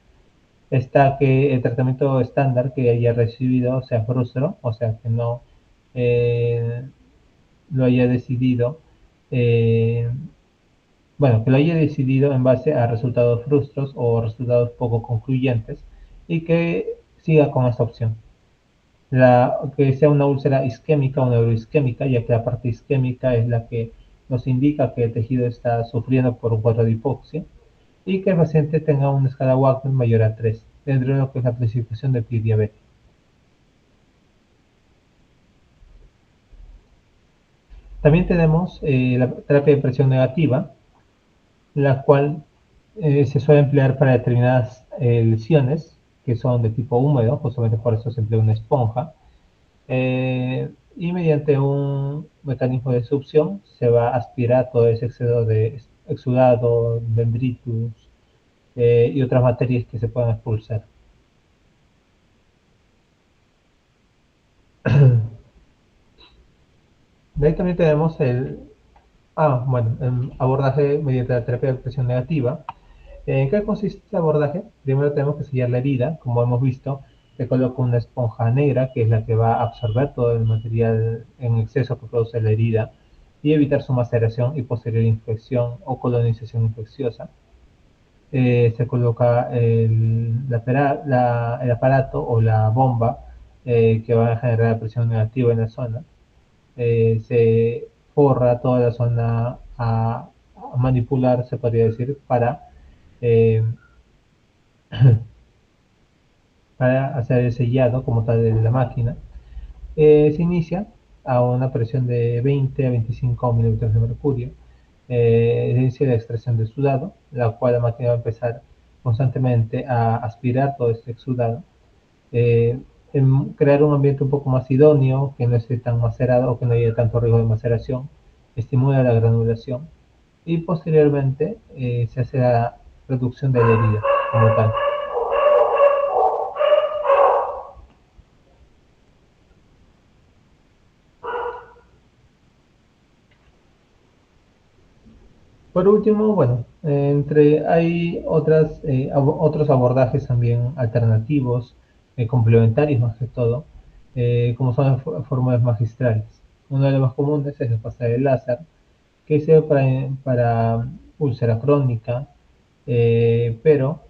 está que el tratamiento estándar que haya recibido sea frustro, o sea, que no eh, lo haya decidido, eh, bueno, que lo haya decidido en base a resultados frustros o resultados poco concluyentes y que siga con esta opción. Que sea una úlcera isquémica o neuroisquémica, ya que la parte isquémica es la que nos indica que el tejido está sufriendo por un cuadro de hipoxia y que el paciente tenga una escala Wagner mayor a 3, dentro de lo que es la clasificación de pie diabético. También tenemos la terapia de presión negativa, la cual se suele emplear para determinadas lesiones que son de tipo húmedo, justamente por eso se emplea una esponja, y mediante un mecanismo de succión se va a aspirar todo ese exceso de exudado, dendritus y otras materias que se puedan expulsar. De ahí también tenemos el abordaje mediante la terapia de presión negativa. ¿En qué consiste este abordaje? Primero tenemos que sellar la herida, como hemos visto, se coloca una esponja negra que es la que va a absorber todo el material en exceso que produce la herida y evitar su maceración y posterior infección o colonización infecciosa. Se coloca el aparato o la bomba que va a generar presión negativa en la zona. Se forra toda la zona a manipular, se podría decir, eh, para hacer el sellado como tal de la máquina. Se inicia a una presión de 20 a 25 milímetros de mercurio. Se inicia la extracción del sudado, la cual la máquina va a empezar constantemente a aspirar todo este exudado. Eh, Crear un ambiente un poco más idóneo, que no esté tan macerado o que no haya tanto riesgo de maceración, estimula la granulación y posteriormente se hace la reducción de la herida como tal. Por último, bueno, hay otros abordajes también alternativos, complementarios más que todo, como son las fórmulas magistrales. Uno de los más comunes es el pastel de Lázaro, que sirve para úlcera crónica, pero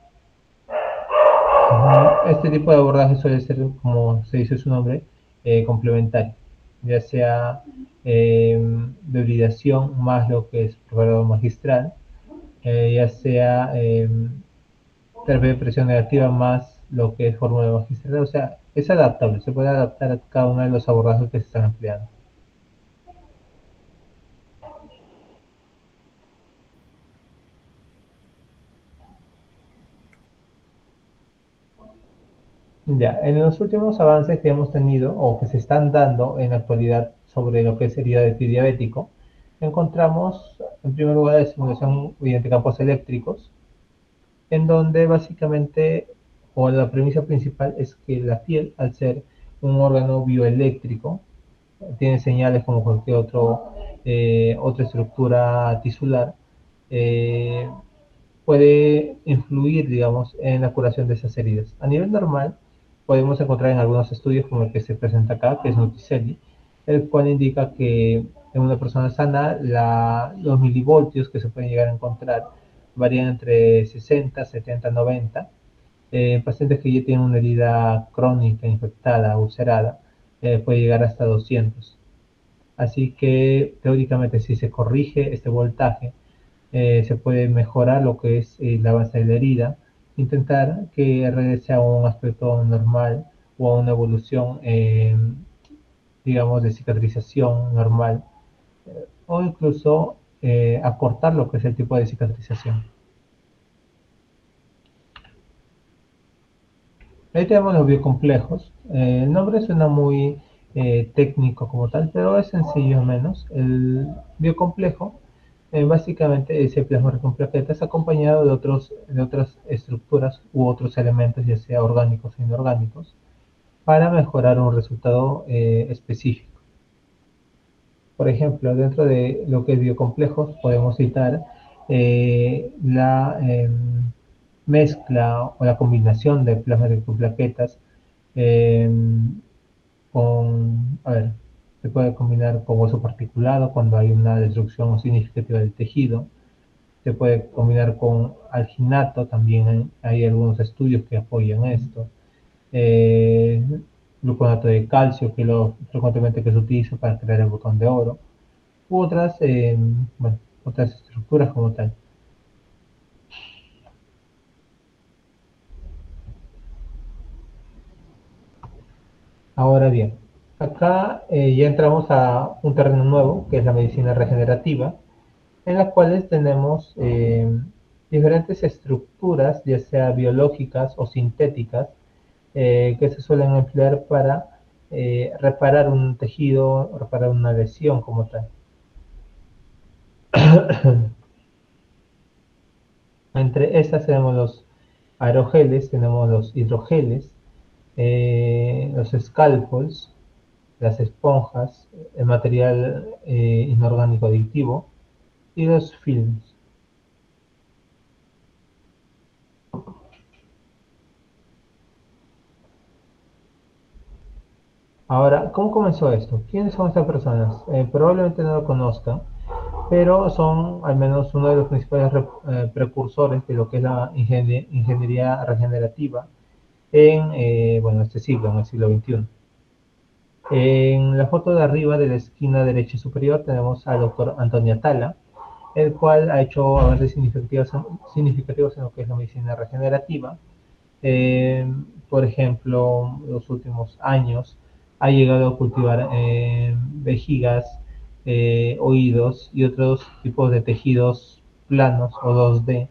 este tipo de abordaje suele ser, como se dice su nombre, complementario, ya sea de hibridación más lo que es preparado magistral, ya sea terapia de presión negativa más lo que es fórmula magistral, o sea, es adaptable, se puede adaptar a cada uno de los abordajes que se están empleando. Ya, en los últimos avances que hemos tenido o que se están dando en la actualidad sobre lo que sería el diabético, encontramos en primer lugar la estimulación mediante campos eléctricos, en donde básicamente, o la premisa principal es que la piel, al ser un órgano bioeléctrico, tiene señales como cualquier otra estructura tisular, eh, puede influir, digamos, en la curación de esas heridas. A nivel normal, podemos encontrar en algunos estudios, como el que se presenta acá, que es Nuticelli, el cual indica que en una persona sana los milivoltios que se pueden llegar a encontrar varían entre 60, 70, 90. Pacientes que ya tienen una herida crónica, infectada, ulcerada, puede llegar hasta 200. Así que teóricamente si se corrige este voltaje, se puede mejorar lo que es la base de la herida, intentar que regrese a un aspecto normal o a una evolución, digamos, de cicatrización normal, o incluso acortar lo que es el tipo de cicatrización. Ahí tenemos los biocomplejos. El nombre suena muy técnico como tal, pero es sencillo menos. El biocomplejo básicamente es el plasma rico en plaquetas acompañado de otras estructuras u otros elementos, ya sea orgánicos o inorgánicos, para mejorar un resultado específico. Por ejemplo, dentro de lo que es biocomplejos podemos citar la mezcla o la combinación de plasma rico en plaquetas eh, a ver, se puede combinar con hueso particulado cuando hay una destrucción significativa del tejido. Se puede combinar con alginato, también hay algunos estudios que apoyan esto. Eh, Gluconato de calcio, que lo frecuentemente que se utiliza para crear el botón de oro, u otras, bueno, otras estructuras como tal. Ahora bien, acá ya entramos a un terreno nuevo, que es la medicina regenerativa, en las cuales tenemos diferentes estructuras, ya sea biológicas o sintéticas, que se suelen emplear para reparar un tejido, reparar una lesión como tal. Entre estas tenemos los aerogeles, tenemos los hidrogeles, los scalpels, las esponjas, el material inorgánico adictivo y los films. Ahora, ¿cómo comenzó esto? ¿Quiénes son estas personas? Probablemente no lo conozcan, pero son al menos uno de los principales precursores de lo que es la ingeniería regenerativa en bueno, este siglo, en el siglo XXI. En la foto de arriba de la esquina derecha superior tenemos al doctor Antonio Atala, el cual ha hecho avances significativos en lo que es la medicina regenerativa. Eh, por ejemplo, en los últimos años ha llegado a cultivar vejigas, oídos y otros tipos de tejidos planos o 2D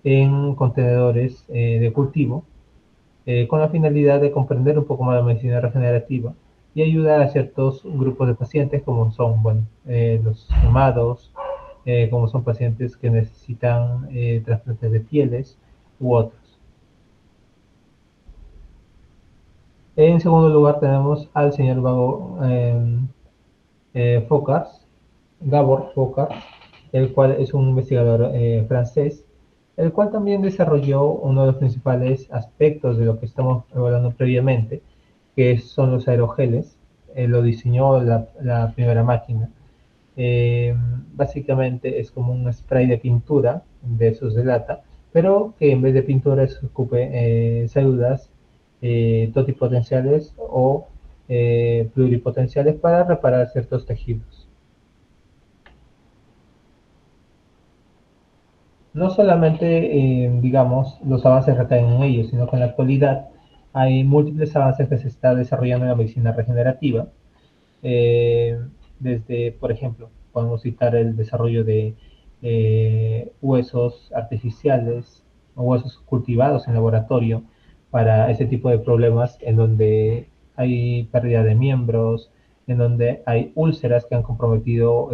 en contenedores de cultivo, con la finalidad de comprender un poco más la medicina regenerativa y ayudar a ciertos grupos de pacientes como son, bueno, los quemados, como son pacientes que necesitan trasplantes de pieles u otros. En segundo lugar tenemos al señor Focars, Gabor Focars, el cual es un investigador francés, el cual también desarrolló uno de los principales aspectos de lo que estamos evaluando previamente, que son los aerogeles. Lo diseñó la primera máquina. Eh, Básicamente es como un spray de pintura de esos de lata, pero que en vez de pintura se ocupe células totipotenciales o pluripotenciales para reparar ciertos tejidos. No solamente, digamos, los avances recaen en ellos, sino que en la actualidad hay múltiples avances que se está desarrollando en la medicina regenerativa. Eh, Desde, por ejemplo, podemos citar el desarrollo de huesos artificiales o huesos cultivados en laboratorio para ese tipo de problemas en donde hay pérdida de miembros, en donde hay úlceras que han comprometido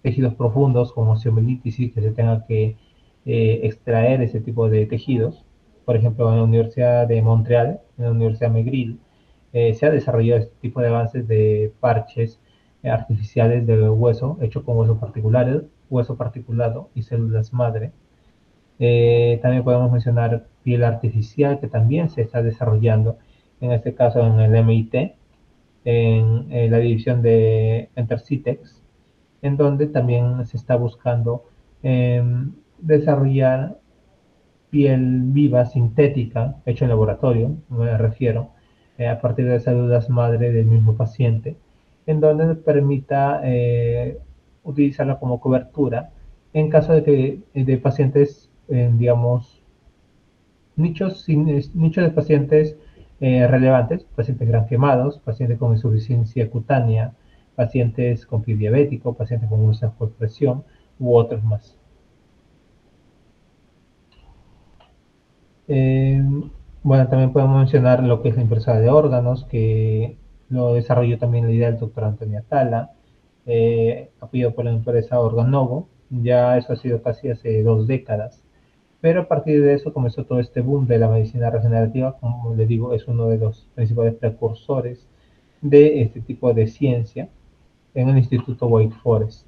tejidos profundos como osteomielitis y que se tenga que extraer ese tipo de tejidos. Por ejemplo, en la Universidad de Montreal, en la Universidad McGill, se ha desarrollado este tipo de avances de parches artificiales de hueso, hecho con hueso particulares, hueso particulado y células madre. También podemos mencionar piel artificial, que también se está desarrollando, en este caso en el MIT, en la división de Intercitex, en donde también se está buscando desarrollar piel viva sintética, hecha en laboratorio, me refiero, a partir de células madre del mismo paciente, en donde permita utilizarla como cobertura en caso de que de pacientes, digamos, nichos de pacientes relevantes, pacientes gran quemados, pacientes con insuficiencia cutánea, pacientes con pie diabético, pacientes con úlceras por presión u otros más. Eh, bueno, también podemos mencionar lo que es la impresora de órganos, que lo desarrolló también la idea del doctor Antonio Atala, apoyado por la empresa Organovo. Ya eso ha sido casi hace 2 décadas. Pero a partir de eso comenzó todo este boom de la medicina regenerativa, como les digo, es uno de los principales precursores de este tipo de ciencia en el Instituto Wake Forest.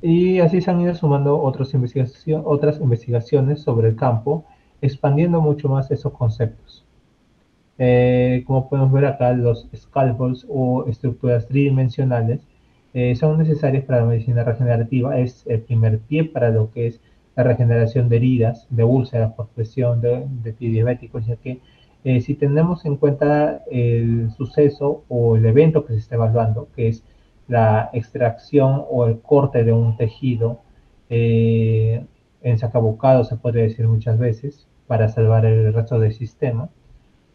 Y así se han ido sumando otras investigaciones sobre el campo, expandiendo mucho más esos conceptos. Como podemos ver acá, los scaffolds o estructuras tridimensionales son necesarias para la medicina regenerativa. Es el primer pie para lo que es la regeneración de heridas, de úlceras por presión, de pie diabético, ya que si tenemos en cuenta el suceso o el evento que se está evaluando, que es la extracción o el corte de un tejido en sacabocado, se puede decir muchas veces, para salvar el resto del sistema,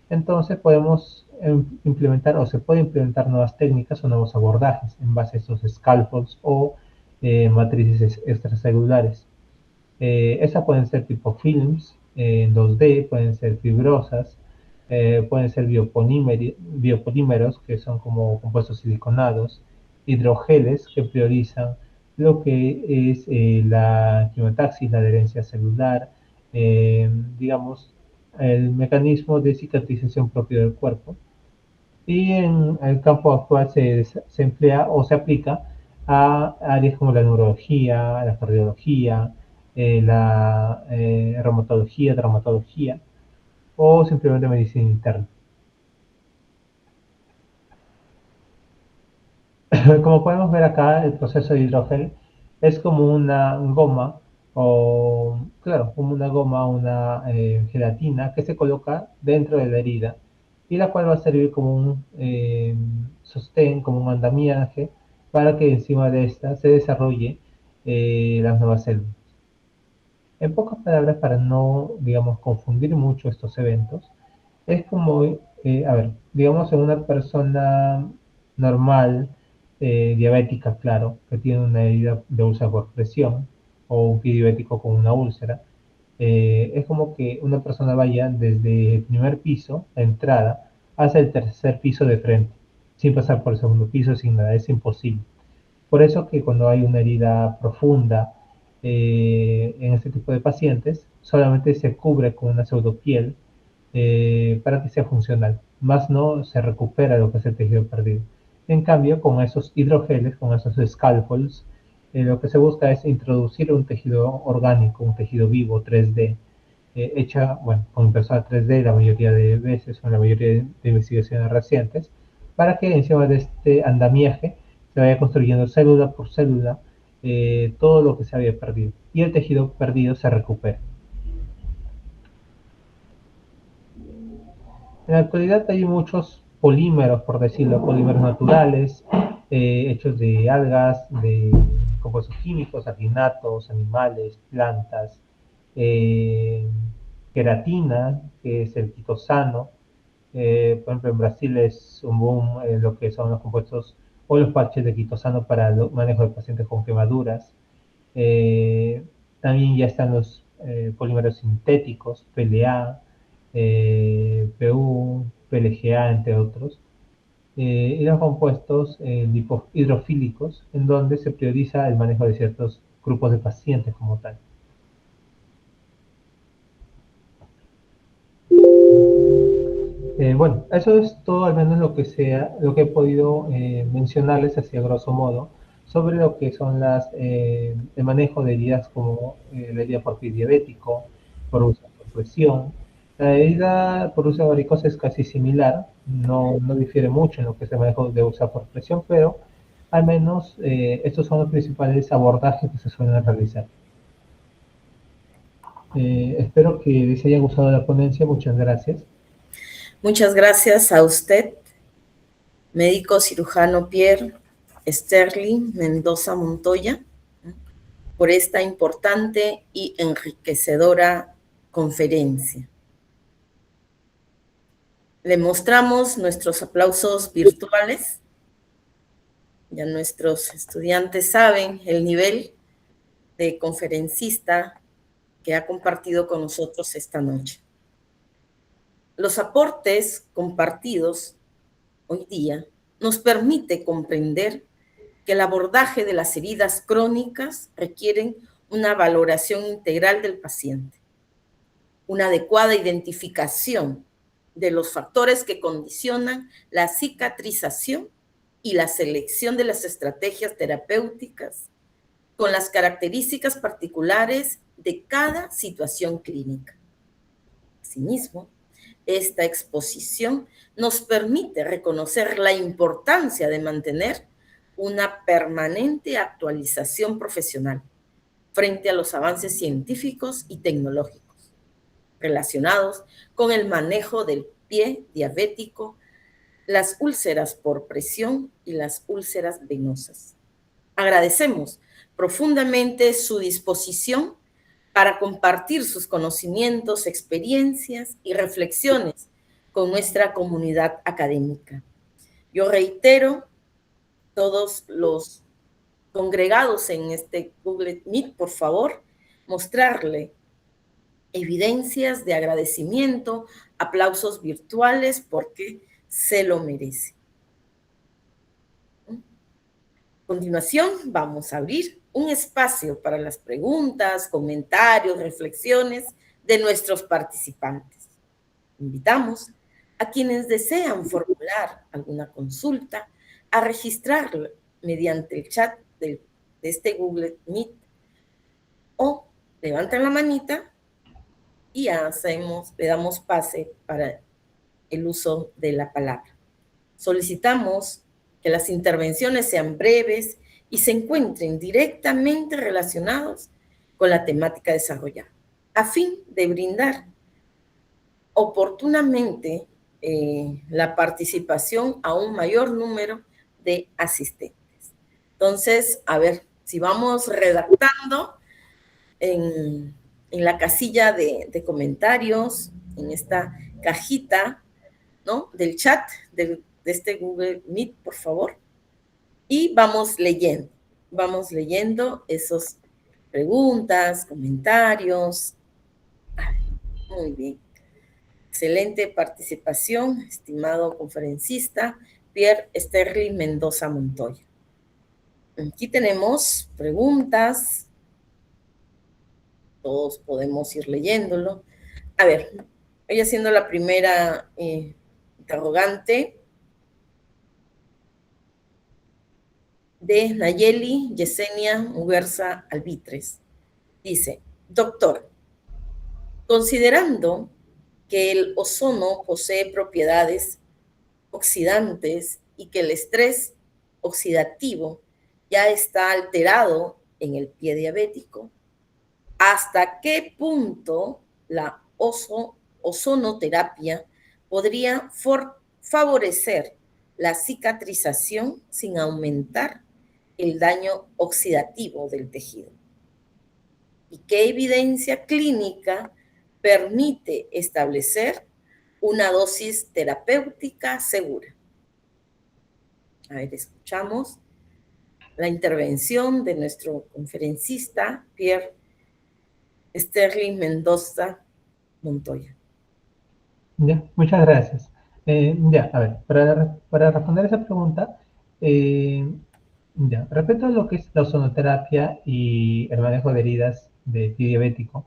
entonces podemos implementar o se puede implementar nuevas técnicas o nuevos abordajes en base a estos scaffolds o matrices extracelulares. Esas pueden ser tipo films en 2D, pueden ser fibrosas, pueden ser biopolímeros, que son como compuestos siliconados, hidrogeles que priorizan lo que es la quimiotaxis, la adherencia celular, digamos, el mecanismo de cicatrización propio del cuerpo. Y en el campo actual se emplea o se aplica a áreas como la neurología, la cardiología, la reumatología, traumatología o simplemente medicina interna. Como podemos ver acá, el proceso de hidrogel es como una goma o, claro, como una goma, una gelatina que se coloca dentro de la herida y la cual va a servir como un sostén, como un andamiaje para que encima de esta se desarrolle las nuevas células. En pocas palabras, para no, digamos, confundir mucho estos eventos, es como, a ver, digamos en una persona normal, diabética, claro, que tiene una herida de úlcera por presión o un pie diabético con una úlcera, es como que una persona vaya desde el primer piso, la entrada, hasta el tercer piso de frente, sin pasar por el segundo piso, sin nada, es imposible. Por eso que cuando hay una herida profunda en este tipo de pacientes, solamente se cubre con una pseudopiel para que sea funcional, más no se recupera lo que es el tejido perdido. En cambio, con esos hidrogeles, con esos scaffolds, lo que se busca es introducir un tejido orgánico, un tejido vivo 3D, hecha, bueno, con impresora 3D la mayoría de veces, o la mayoría de investigaciones recientes, para que encima de este andamiaje se vaya construyendo célula por célula todo lo que se había perdido y el tejido perdido se recupera. En la actualidad hay muchos polímeros, por decirlo, polímeros naturales, hechos de algas, de compuestos químicos, alginatos, animales, plantas, eh, queratina, que es el quitosano. Por ejemplo, en Brasil es un boom lo que son los compuestos o los parches de quitosano para el manejo de pacientes con quemaduras. Eh, También ya están los polímeros sintéticos, PLA, PU, PLGA, entre otros, y los compuestos hidrofílicos, en donde se prioriza el manejo de ciertos grupos de pacientes como tal. Bueno, eso es todo, al menos lo que he podido mencionarles así a grosso modo sobre lo que son el manejo de heridas como la herida por pie diabético, por uso por presión. La herida por uso de varicosa es casi similar, no difiere mucho en lo que es el manejo de uso por presión, pero al menos estos son los principales abordajes que se suelen realizar. Espero que les haya gustado la ponencia, muchas gracias. Muchas gracias a usted, médico cirujano Pierre Sterling Mendoza Montoya, por esta importante y enriquecedora conferencia. Le mostramos nuestros aplausos virtuales. Ya nuestros estudiantes saben el nivel de conferencista que ha compartido con nosotros esta noche. Los aportes compartidos hoy día nos permite comprender que el abordaje de las heridas crónicas requieren una valoración integral del paciente, una adecuada identificación de los factores que condicionan la cicatrización y la selección de las estrategias terapéuticas con las características particulares de cada situación clínica. Asimismo, esta exposición nos permite reconocer la importancia de mantener una permanente actualización profesional frente a los avances científicos y tecnológicos relacionados con el manejo del pie diabético, las úlceras por presión y las úlceras venosas. Agradecemos profundamente su disposición para compartir sus conocimientos, experiencias y reflexiones con nuestra comunidad académica. Yo reitero, todos los congregados en este Google Meet, por favor, mostrarle evidencias de agradecimiento, aplausos virtuales, porque se lo merece. A continuación, vamos a abrir un espacio para las preguntas, comentarios, reflexiones de nuestros participantes. Invitamos a quienes desean formular alguna consulta a registrarlo mediante el chat de este Google Meet o levantan la manita y le damos pase para el uso de la palabra. Solicitamos que las intervenciones sean breves y se encuentren directamente relacionados con la temática desarrollada, a fin de brindar oportunamente la participación a un mayor número de asistentes. Entonces, a ver, si vamos redactando en la casilla de comentarios, en esta cajita, ¿no?, del chat de este Google Meet, por favor, y vamos leyendo esas preguntas, comentarios. Muy bien. Excelente participación, estimado conferencista Pierre Sterling Mendoza Montoya. Aquí tenemos preguntas. Todos podemos ir leyéndolo. A ver, voy haciendo la primera interrogante. de Nayeli Yesenia Muguerza Albitres. Dice, doctor, considerando que el ozono posee propiedades oxidantes y que el estrés oxidativo ya está alterado en el pie diabético, ¿hasta qué punto la ozonoterapia podría favorecer la cicatrización sin aumentar el daño oxidativo del tejido? ¿Y qué evidencia clínica permite establecer una dosis terapéutica segura? A ver, escuchamos la intervención de nuestro conferencista, Pierre Sterling Mendoza Montoya. Ya, muchas gracias. Ya, a ver, para responder esa pregunta, ya, respecto a lo que es la ozonoterapia y el manejo de heridas de pie diabético,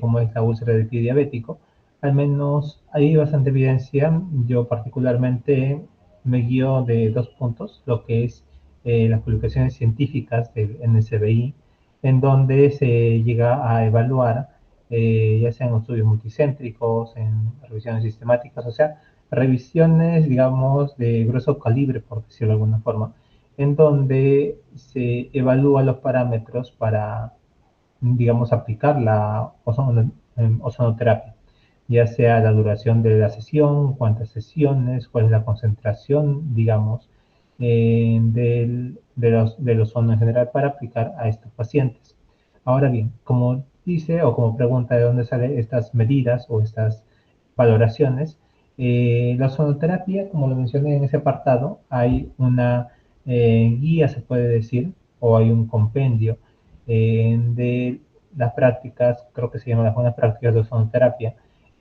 como es la úlcera de pie diabético, al menos hay bastante evidencia. Yo particularmente me guío de dos puntos, lo que es las publicaciones científicas del NCBI, en donde se llega a evaluar ya sean estudios multicéntricos, en revisiones sistemáticas, o sea, revisiones, digamos, de grueso calibre, por decirlo de alguna forma, en donde se evalúan los parámetros para, digamos, aplicar la ozonoterapia, ya sea la duración de la sesión, cuántas sesiones, cuál es la concentración, digamos, del ozono en general para aplicar a estos pacientes. Ahora bien, como dice o como pregunta de dónde salen estas medidas o estas valoraciones, la ozonoterapia, como lo mencioné en ese apartado, hay una guía, se puede decir, o hay un compendio de las prácticas, creo que se llaman las buenas prácticas de ozonoterapia,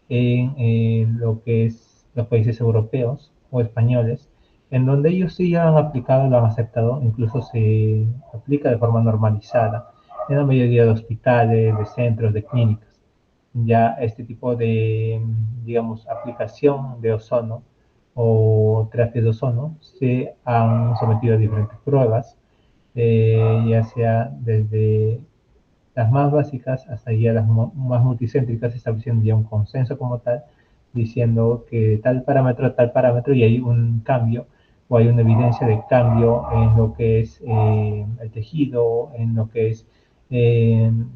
en lo que es los países europeos o españoles, en donde ellos sí ya han aplicado, lo han aceptado, incluso se aplica de forma normalizada en la mayoría de hospitales, de centros, de clínicas. Ya este tipo de, digamos, aplicación de ozono o terapia de ozono se han sometido a diferentes pruebas, ya sea desde las más básicas hasta ya las más multicéntricas, estableciendo ya un consenso como tal, diciendo que tal parámetro, y hay un cambio o hay una evidencia de cambio en lo que es el tejido, en lo que es,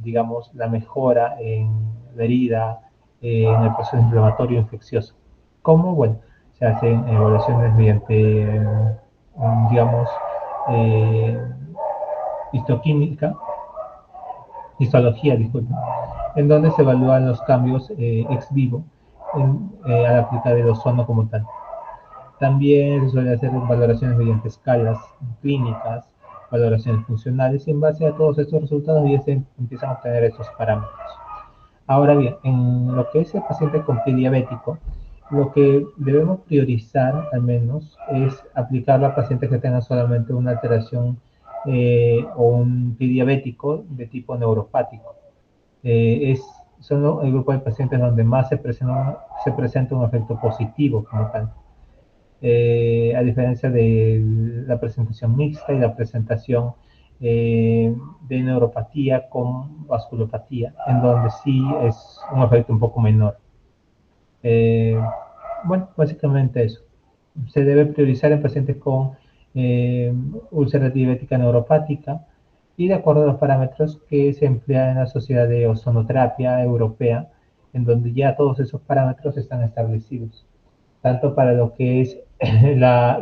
digamos, la mejora en la herida, en el proceso inflamatorio infeccioso. ¿Cómo? Bueno, se hacen evaluaciones mediante, digamos, eh, histoquímica, histología, disculpen, en donde se evalúan los cambios ex vivo al aplicar el ozono como tal. También se suele hacer valoraciones mediante escalas clínicas, valoraciones funcionales, y en base a todos estos resultados ya se empiezan a obtener estos parámetros. Ahora bien, en lo que es el paciente con pie diabético, lo que debemos priorizar al menos es aplicarlo a pacientes que tengan solamente una alteración o un pie diabético de tipo neuropático. Son el grupo de pacientes donde más se presenta un efecto positivo como tal. A diferencia de la presentación mixta y la presentación de neuropatía con vasculopatía, en donde sí es un efecto un poco menor. Eh, bueno, básicamente eso. Se debe priorizar en pacientes con úlcera diabética neuropática y de acuerdo a los parámetros que se emplean en la Sociedad de Ozonoterapia Europea, en donde ya todos esos parámetros están establecidos, tanto para lo que es la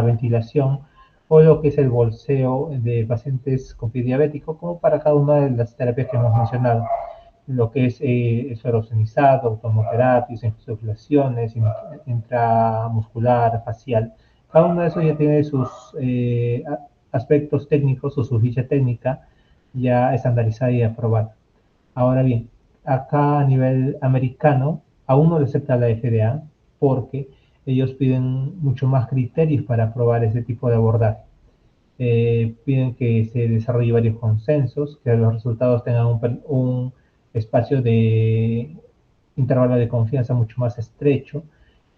ventilación o lo que es el bolseo de pacientes con pie diabético, como para cada una de las terapias que hemos mencionado, lo que es esferocenizado, autonomoterapias, insuflaciones, intramuscular, facial. Cada uno de esos ya tiene sus aspectos técnicos o su ficha técnica ya estandarizada y aprobada. Ahora bien, acá a nivel americano aún no lo acepta la FDA porque ellos piden mucho más criterios para aprobar ese tipo de abordaje. Piden que se desarrolle varios consensos, que los resultados tengan un espacio de intervalo de confianza mucho más estrecho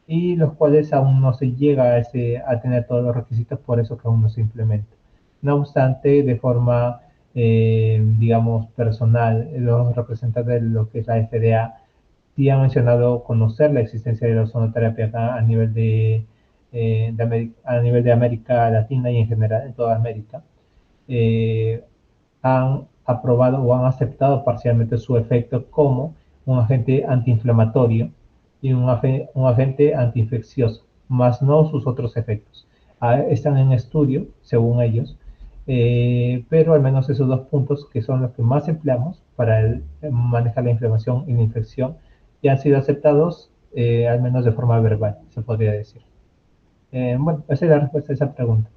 y los cuales aún no se llega a tener todos los requisitos, por eso que aún no se implementa. No obstante, de forma, digamos, personal, los representantes de lo que es la FDA sí han mencionado conocer la existencia de la ozonoterapia acá a nivel de América Latina y en general en toda América. eh, Han aprobado o han aceptado parcialmente su efecto como un agente antiinflamatorio y un agente antiinfeccioso, más no sus otros efectos. Están en estudio, según ellos, pero al menos esos dos puntos que son los que más empleamos para manejar la inflamación y la infección ya han sido aceptados, al menos de forma verbal, se podría decir. Bueno, esa es la respuesta a esa pregunta.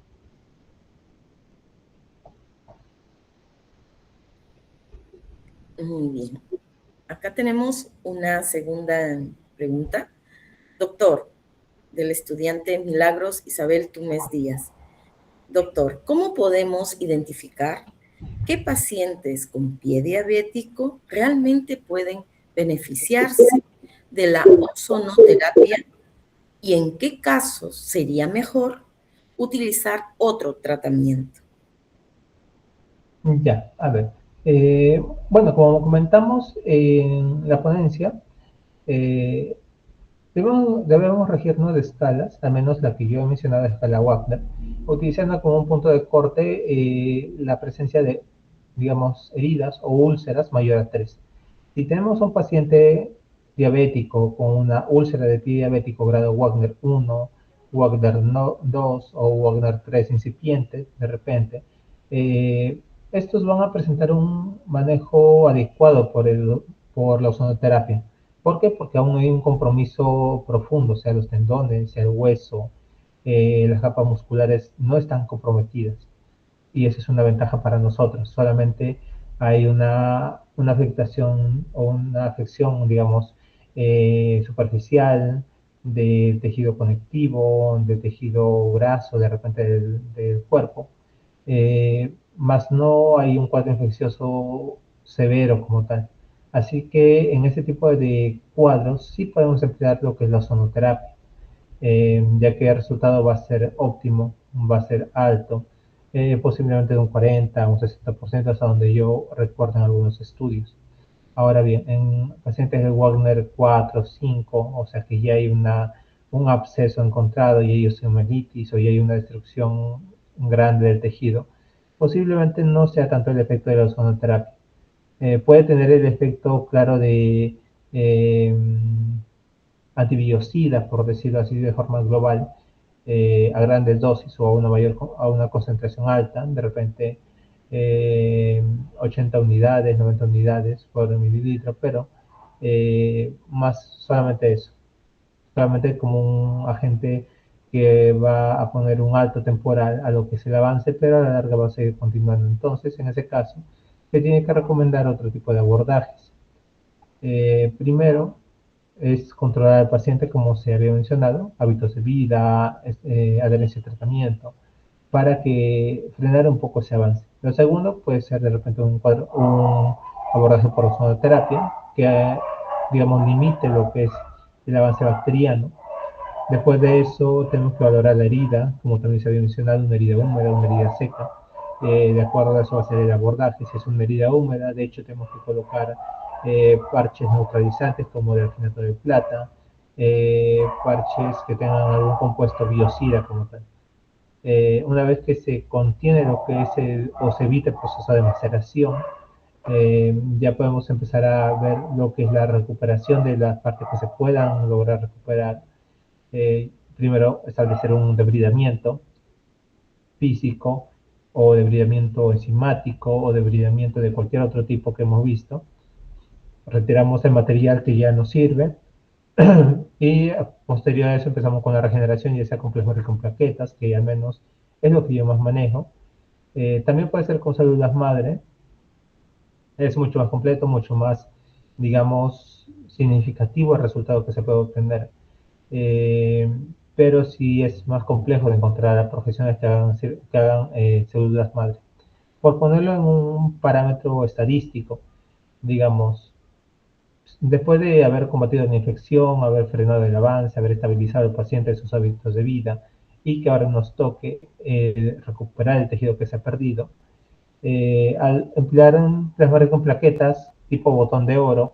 Muy bien. Acá tenemos una segunda pregunta. Doctor, del estudiante Milagros Isabel Túmez Díaz. Doctor, ¿cómo podemos identificar qué pacientes con pie diabético realmente pueden beneficiarse de la ozonoterapia y en qué casos sería mejor utilizar otro tratamiento? Ya, a ver. Eh, bueno, como comentamos en la ponencia, eh, debemos regirnos de escalas, al menos la que yo he mencionado, la escala Wagner, utilizando como un punto de corte la presencia de, digamos, heridas o úlceras mayor a 3. Si tenemos un paciente diabético con una úlcera de pie diabético grado Wagner 1, Wagner 2 o Wagner 3 incipiente, de repente, estos van a presentar un manejo adecuado por la ozonoterapia. ¿Por qué? Porque aún no hay un compromiso profundo, sea los tendones, sea el hueso, las capas musculares no están comprometidas y eso es una ventaja para nosotros. Solamente hay una afectación o una afección, digamos, superficial de tejido conectivo, de tejido graso, de repente del cuerpo, más no hay un cuadro infeccioso severo como tal. Así que en ese tipo de cuadros sí podemos emplear lo que es la ozonoterapia, ya que el resultado va a ser óptimo, va a ser alto, posiblemente de un 40, un 60%, hasta donde yo recuerdo en algunos estudios. Ahora bien, en pacientes de Wagner 4, 5, o sea que ya hay un absceso encontrado y hay osteomelitis o ya hay una destrucción grande del tejido, posiblemente no sea tanto el efecto de la ozonoterapia. Puede tener el efecto claro de eh, antibiocida, por decirlo así de forma global, a grandes dosis o a una concentración alta, de repente 80 unidades, 90 unidades por mililitro, pero más solamente eso, solamente como un agente que va a poner un alto temporal a lo que es el avance, pero a la larga va a seguir continuando. Entonces, en ese caso, se tiene que recomendar otro tipo de abordajes. Primero, es controlar al paciente, como se había mencionado, hábitos de vida, adherencia al tratamiento, para que frenar un poco ese avance. Lo segundo puede ser de repente un abordaje por ozonoterapia que, digamos, limite lo que es el avance bacteriano. Después de eso tenemos que valorar la herida, como también se había mencionado, una herida húmeda, una herida seca. De acuerdo a eso va a ser el abordaje. Si es una herida húmeda, de hecho tenemos que colocar parches neutralizantes como de alginato de plata, parches que tengan algún compuesto biocida como tal. Una vez que se contiene lo que es o se evita el proceso de maceración, ya podemos empezar a ver lo que es la recuperación de las partes que se puedan lograr recuperar. Primero establecer un debridamiento físico o debridamiento enzimático o debridamiento de cualquier otro tipo que hemos visto. Retiramos el material que ya no sirve y posterior a eso empezamos con la regeneración, ya sea con plasma y con plaquetas, que al menos es lo que yo más manejo. También puede ser con células madre, es mucho más completo, mucho más, digamos, significativo el resultado que se puede obtener. Eh, pero sí es más complejo de encontrar a profesionales que hagan células madre. Por ponerlo en un parámetro estadístico, digamos, después de haber combatido la infección, haber frenado el avance, haber estabilizado al paciente en sus hábitos de vida, y que ahora nos toque recuperar el tejido que se ha perdido. Al emplear un plasmar con plaquetas tipo botón de oro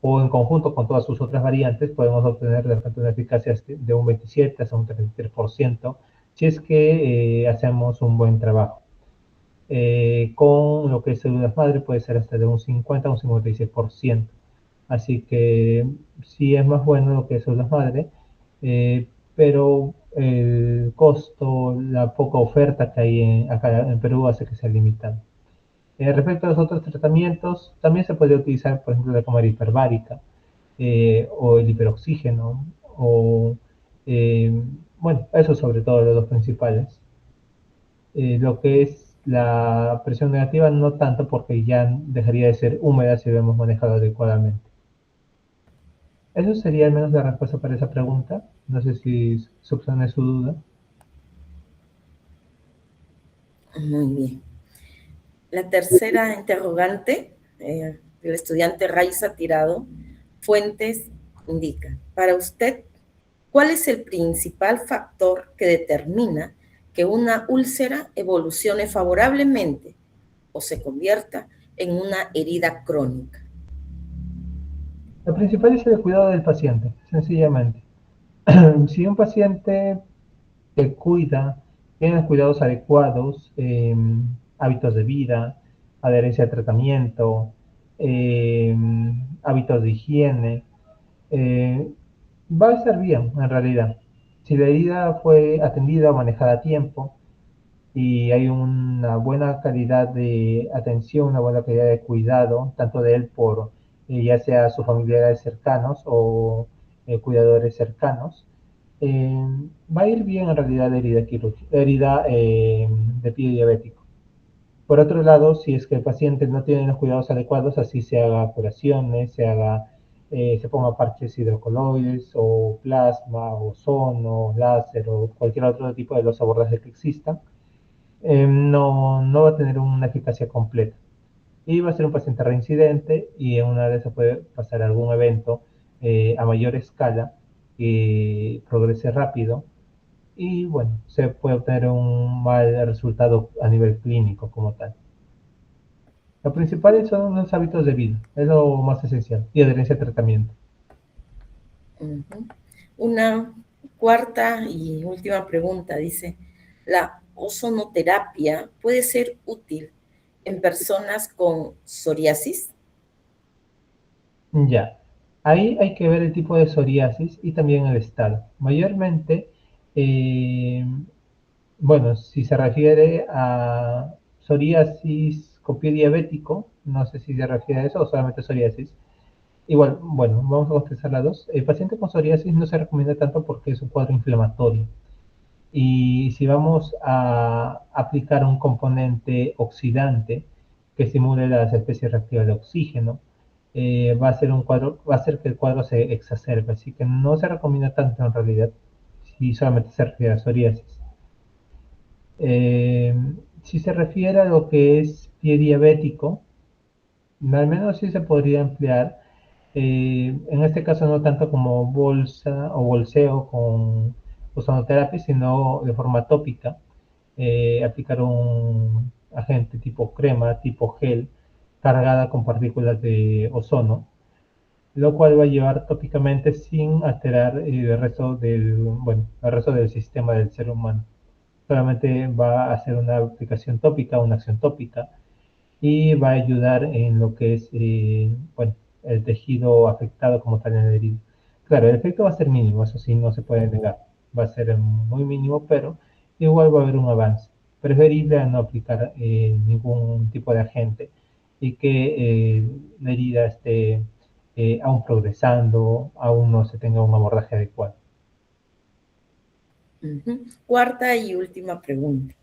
o en conjunto con todas sus otras variantes, podemos obtener de repente una eficacia de un 27 hasta un 33% si es que hacemos un buen trabajo. Con lo que es células madre puede ser hasta de un 50 a un 56%. Así que sí es más bueno lo que es células madre, pero el costo, la poca oferta que hay acá en Perú hace que sea limitado. Respecto a los otros tratamientos, también se puede utilizar, por ejemplo, la cámara hiperbárica o el hiperoxígeno, o eh, bueno, eso sobre todo los dos principales. Lo que es la presión negativa no tanto porque ya dejaría de ser húmeda si lo hemos manejado adecuadamente. Eso sería al menos la respuesta para esa pregunta. No sé si subsane su duda. Muy bien. La tercera interrogante del estudiante Raiza Tirado Fuentes indica, para usted, ¿cuál es el principal factor que determina que una úlcera evolucione favorablemente o se convierta en una herida crónica? Lo principal es el cuidado del paciente, sencillamente. Si un paciente se cuida, tiene cuidados adecuados, hábitos de vida, adherencia al tratamiento, eh, hábitos de higiene, eh, va a estar bien en realidad. Si la herida fue atendida o manejada a tiempo y hay una buena calidad de atención, una buena calidad de cuidado, tanto de él por ya sea sus familiares cercanos o cuidadores cercanos, eh, va a ir bien en realidad la herida, herida de pie diabético. Por otro lado, si es que el paciente no tiene los cuidados adecuados, así se haga curaciones, se ponga parches hidrocoloides o plasma, o ozono, láser o cualquier otro tipo de los abordajes que existan, no va a tener una eficacia completa. Y va a ser un paciente reincidente y en una de esas puede pasar algún evento a mayor escala que progrese rápido y bueno, se puede obtener un mal resultado a nivel clínico como tal. Lo principal son los hábitos de vida, es lo más esencial, y adherencia al tratamiento. Una cuarta y última pregunta dice, ¿la ozonoterapia puede ser útil en personas con psoriasis? Ya, ahí hay que ver el tipo de psoriasis y también el estado. Mayormente, eh, bueno, si se refiere a psoriasis con pie diabético, no sé si se refiere a eso o solamente psoriasis. Igual, bueno, vamos a contestar las dos. El paciente con psoriasis no se recomienda tanto porque es un cuadro inflamatorio. Y si vamos a aplicar un componente oxidante que simule las especies reactivas de oxígeno, va a ser un cuadro, va a hacer que el cuadro se exacerbe, así que no se recomienda tanto en realidad si solamente se refiere a psoriasis. Eh, si se refiere a lo que es pie diabético, al menos sí se podría emplear, en este caso no tanto como bolsa o bolseo con ozonoterapia, sino de forma tópica, aplicar un agente tipo crema, tipo gel, cargada con partículas de ozono, lo cual va a llevar tópicamente sin alterar bueno, el resto del sistema del ser humano. Solamente va a hacer una aplicación tópica, una acción tópica, y va a ayudar en lo que es bueno, el tejido afectado como tal en el herido. Claro, el efecto va a ser mínimo, eso sí, no se puede negar. Va a ser muy mínimo, pero igual va a haber un avance. Preferible a no aplicar ningún tipo de agente y que la herida esté aún progresando, aún no se tenga un abordaje adecuado. Cuarta y última pregunta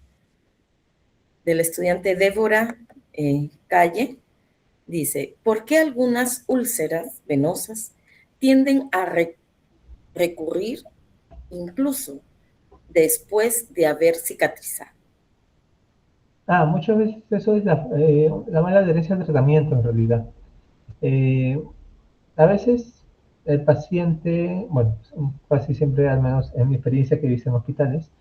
del estudiante Débora Calle. Dice, ¿por qué algunas úlceras venosas tienden a recurrir incluso después de haber cicatrizado? Muchas veces eso es la mala adherencia al tratamiento en realidad. Eh, A veces el paciente, bueno, casi siempre, al menos en mi experiencia que he visto en hospitales,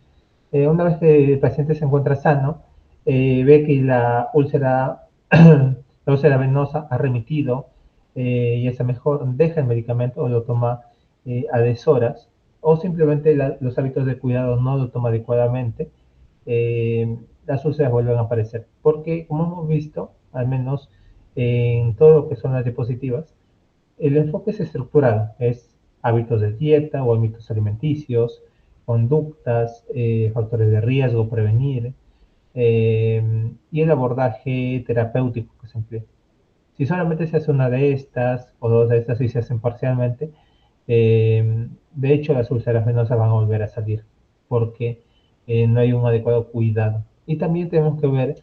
Una vez que el paciente se encuentra sano, ve que la úlcera venosa ha remitido y está mejor, deja el medicamento o lo toma a deshoras, o simplemente los hábitos de cuidado no lo toma adecuadamente, las úlceras vuelven a aparecer. Porque, como hemos visto, al menos en todo lo que son las diapositivas, el enfoque es estructural, es hábitos de dieta o hábitos alimenticios, conductas, factores de riesgo, prevenir, y el abordaje terapéutico que se emplea. Si solamente se hace una de estas o dos de estas y se hacen parcialmente, de hecho las úlceras venosas van a volver a salir porque no hay un adecuado cuidado. Y también tenemos que ver,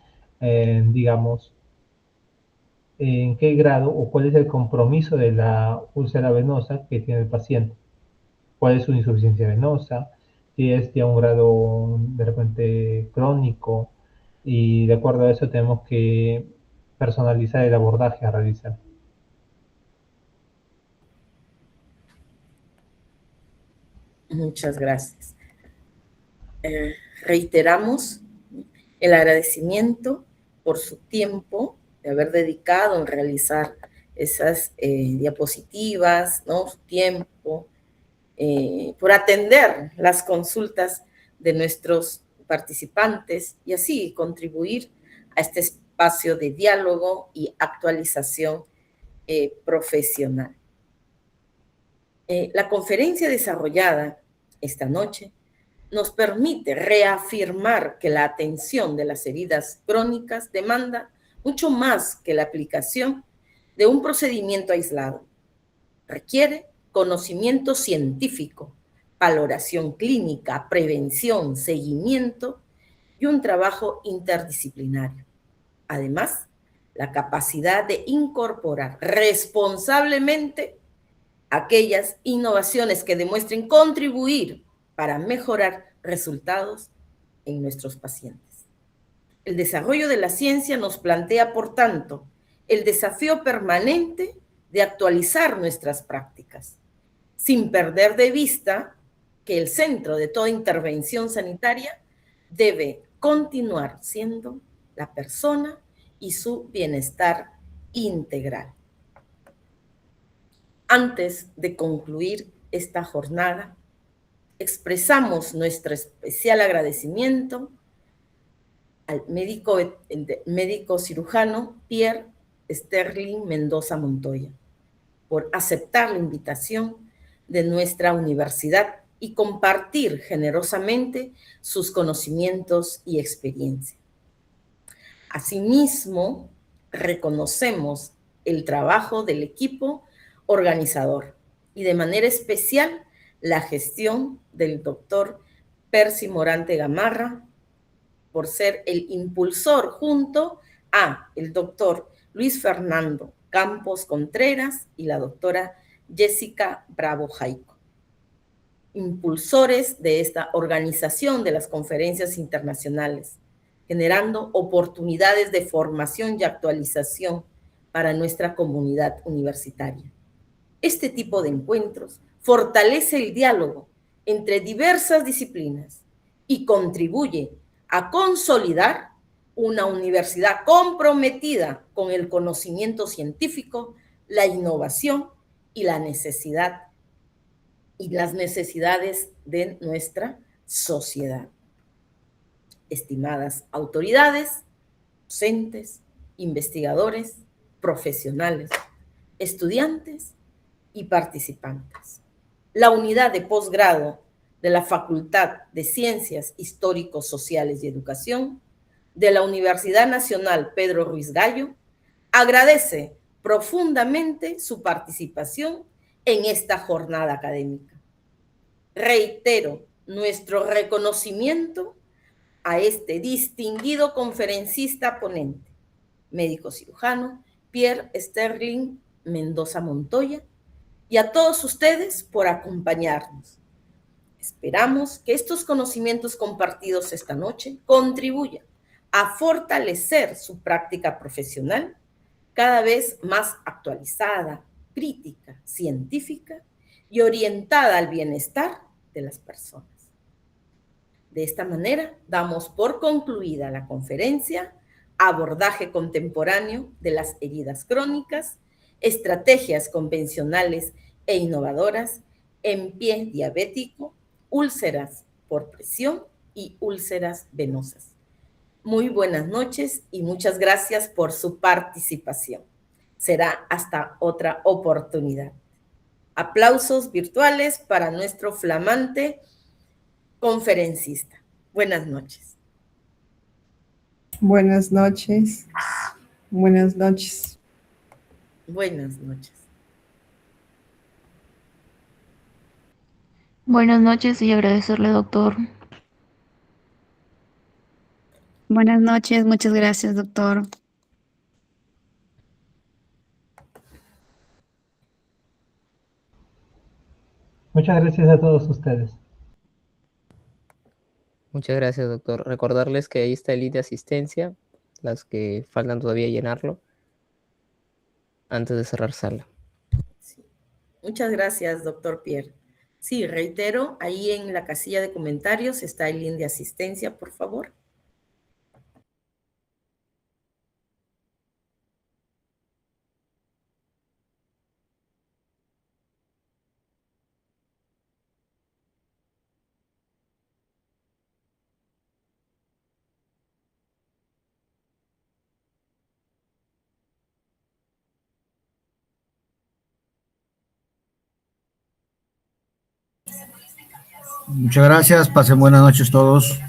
digamos, en qué grado o cuál es el compromiso de la úlcera venosa que tiene el paciente, cuál es su insuficiencia venosa, si es ya un grado de repente crónico, y de acuerdo a eso tenemos que personalizar el abordaje a realizar. Muchas gracias. Reiteramos el agradecimiento por su tiempo de haber dedicado en realizar esas diapositivas, ¿no? Su tiempo, por atender las consultas de nuestros participantes y así contribuir a este espacio de diálogo y actualización profesional. La conferencia desarrollada esta noche nos permite reafirmar que la atención de las heridas crónicas demanda mucho más que la aplicación de un procedimiento aislado. Requiere conocimiento científico, valoración clínica, prevención, seguimiento y un trabajo interdisciplinario. Además, la capacidad de incorporar responsablemente aquellas innovaciones que demuestren contribuir para mejorar resultados en nuestros pacientes. El desarrollo de la ciencia nos plantea, por tanto, el desafío permanente de actualizar nuestras prácticas, sin perder de vista que el centro de toda intervención sanitaria debe continuar siendo la persona y su bienestar integral. Antes de concluir esta jornada, expresamos nuestro especial agradecimiento al médico cirujano Pierre Sterling Mendoza Montoya por aceptar la invitación de nuestra universidad y compartir generosamente sus conocimientos y experiencia. Asimismo, reconocemos el trabajo del equipo organizador y de manera especial la gestión del doctor Percy Morante Gamarra por ser el impulsor junto a el doctor Luis Fernando Campos Contreras y la doctora Jessica Bravo Jaico, impulsores de esta organización de las conferencias internacionales, generando oportunidades de formación y actualización para nuestra comunidad universitaria. Este tipo de encuentros fortalece el diálogo entre diversas disciplinas y contribuye a consolidar una universidad comprometida con el conocimiento científico, la innovación y las necesidades de nuestra sociedad. Estimadas autoridades, docentes, investigadores, profesionales, estudiantes y participantes. La unidad de posgrado de la Facultad de Ciencias Históricos, Sociales y Educación de la Universidad Nacional Pedro Ruiz Gallo agradece profundamente su participación en esta jornada académica. Reitero nuestro reconocimiento a este distinguido conferencista ponente, médico cirujano Pierre Sterling Mendoza Montoya, y a todos ustedes por acompañarnos. Esperamos que estos conocimientos compartidos esta noche contribuyan a fortalecer su práctica profesional cada vez más actualizada, crítica, científica y orientada al bienestar de las personas. De esta manera, damos por concluida la conferencia Abordaje contemporáneo de las heridas crónicas, estrategias convencionales e innovadoras en pie diabético, úlceras por presión y úlceras venosas. Muy buenas noches y muchas gracias por su participación. Será hasta otra oportunidad. Aplausos virtuales para nuestro flamante conferencista. Buenas noches. Buenas noches. Buenas noches. Buenas noches. Buenas noches y agradecerle, doctor. Buenas noches, muchas gracias, doctor. Muchas gracias a todos ustedes. Muchas gracias, doctor. Recordarles que ahí está el link de asistencia, las que faltan todavía llenarlo, antes de cerrar sala. Sí. Muchas gracias, doctor Pierre. Sí, reitero, ahí en la casilla de comentarios está el link de asistencia, por favor. Muchas gracias, pasen buenas noches todos.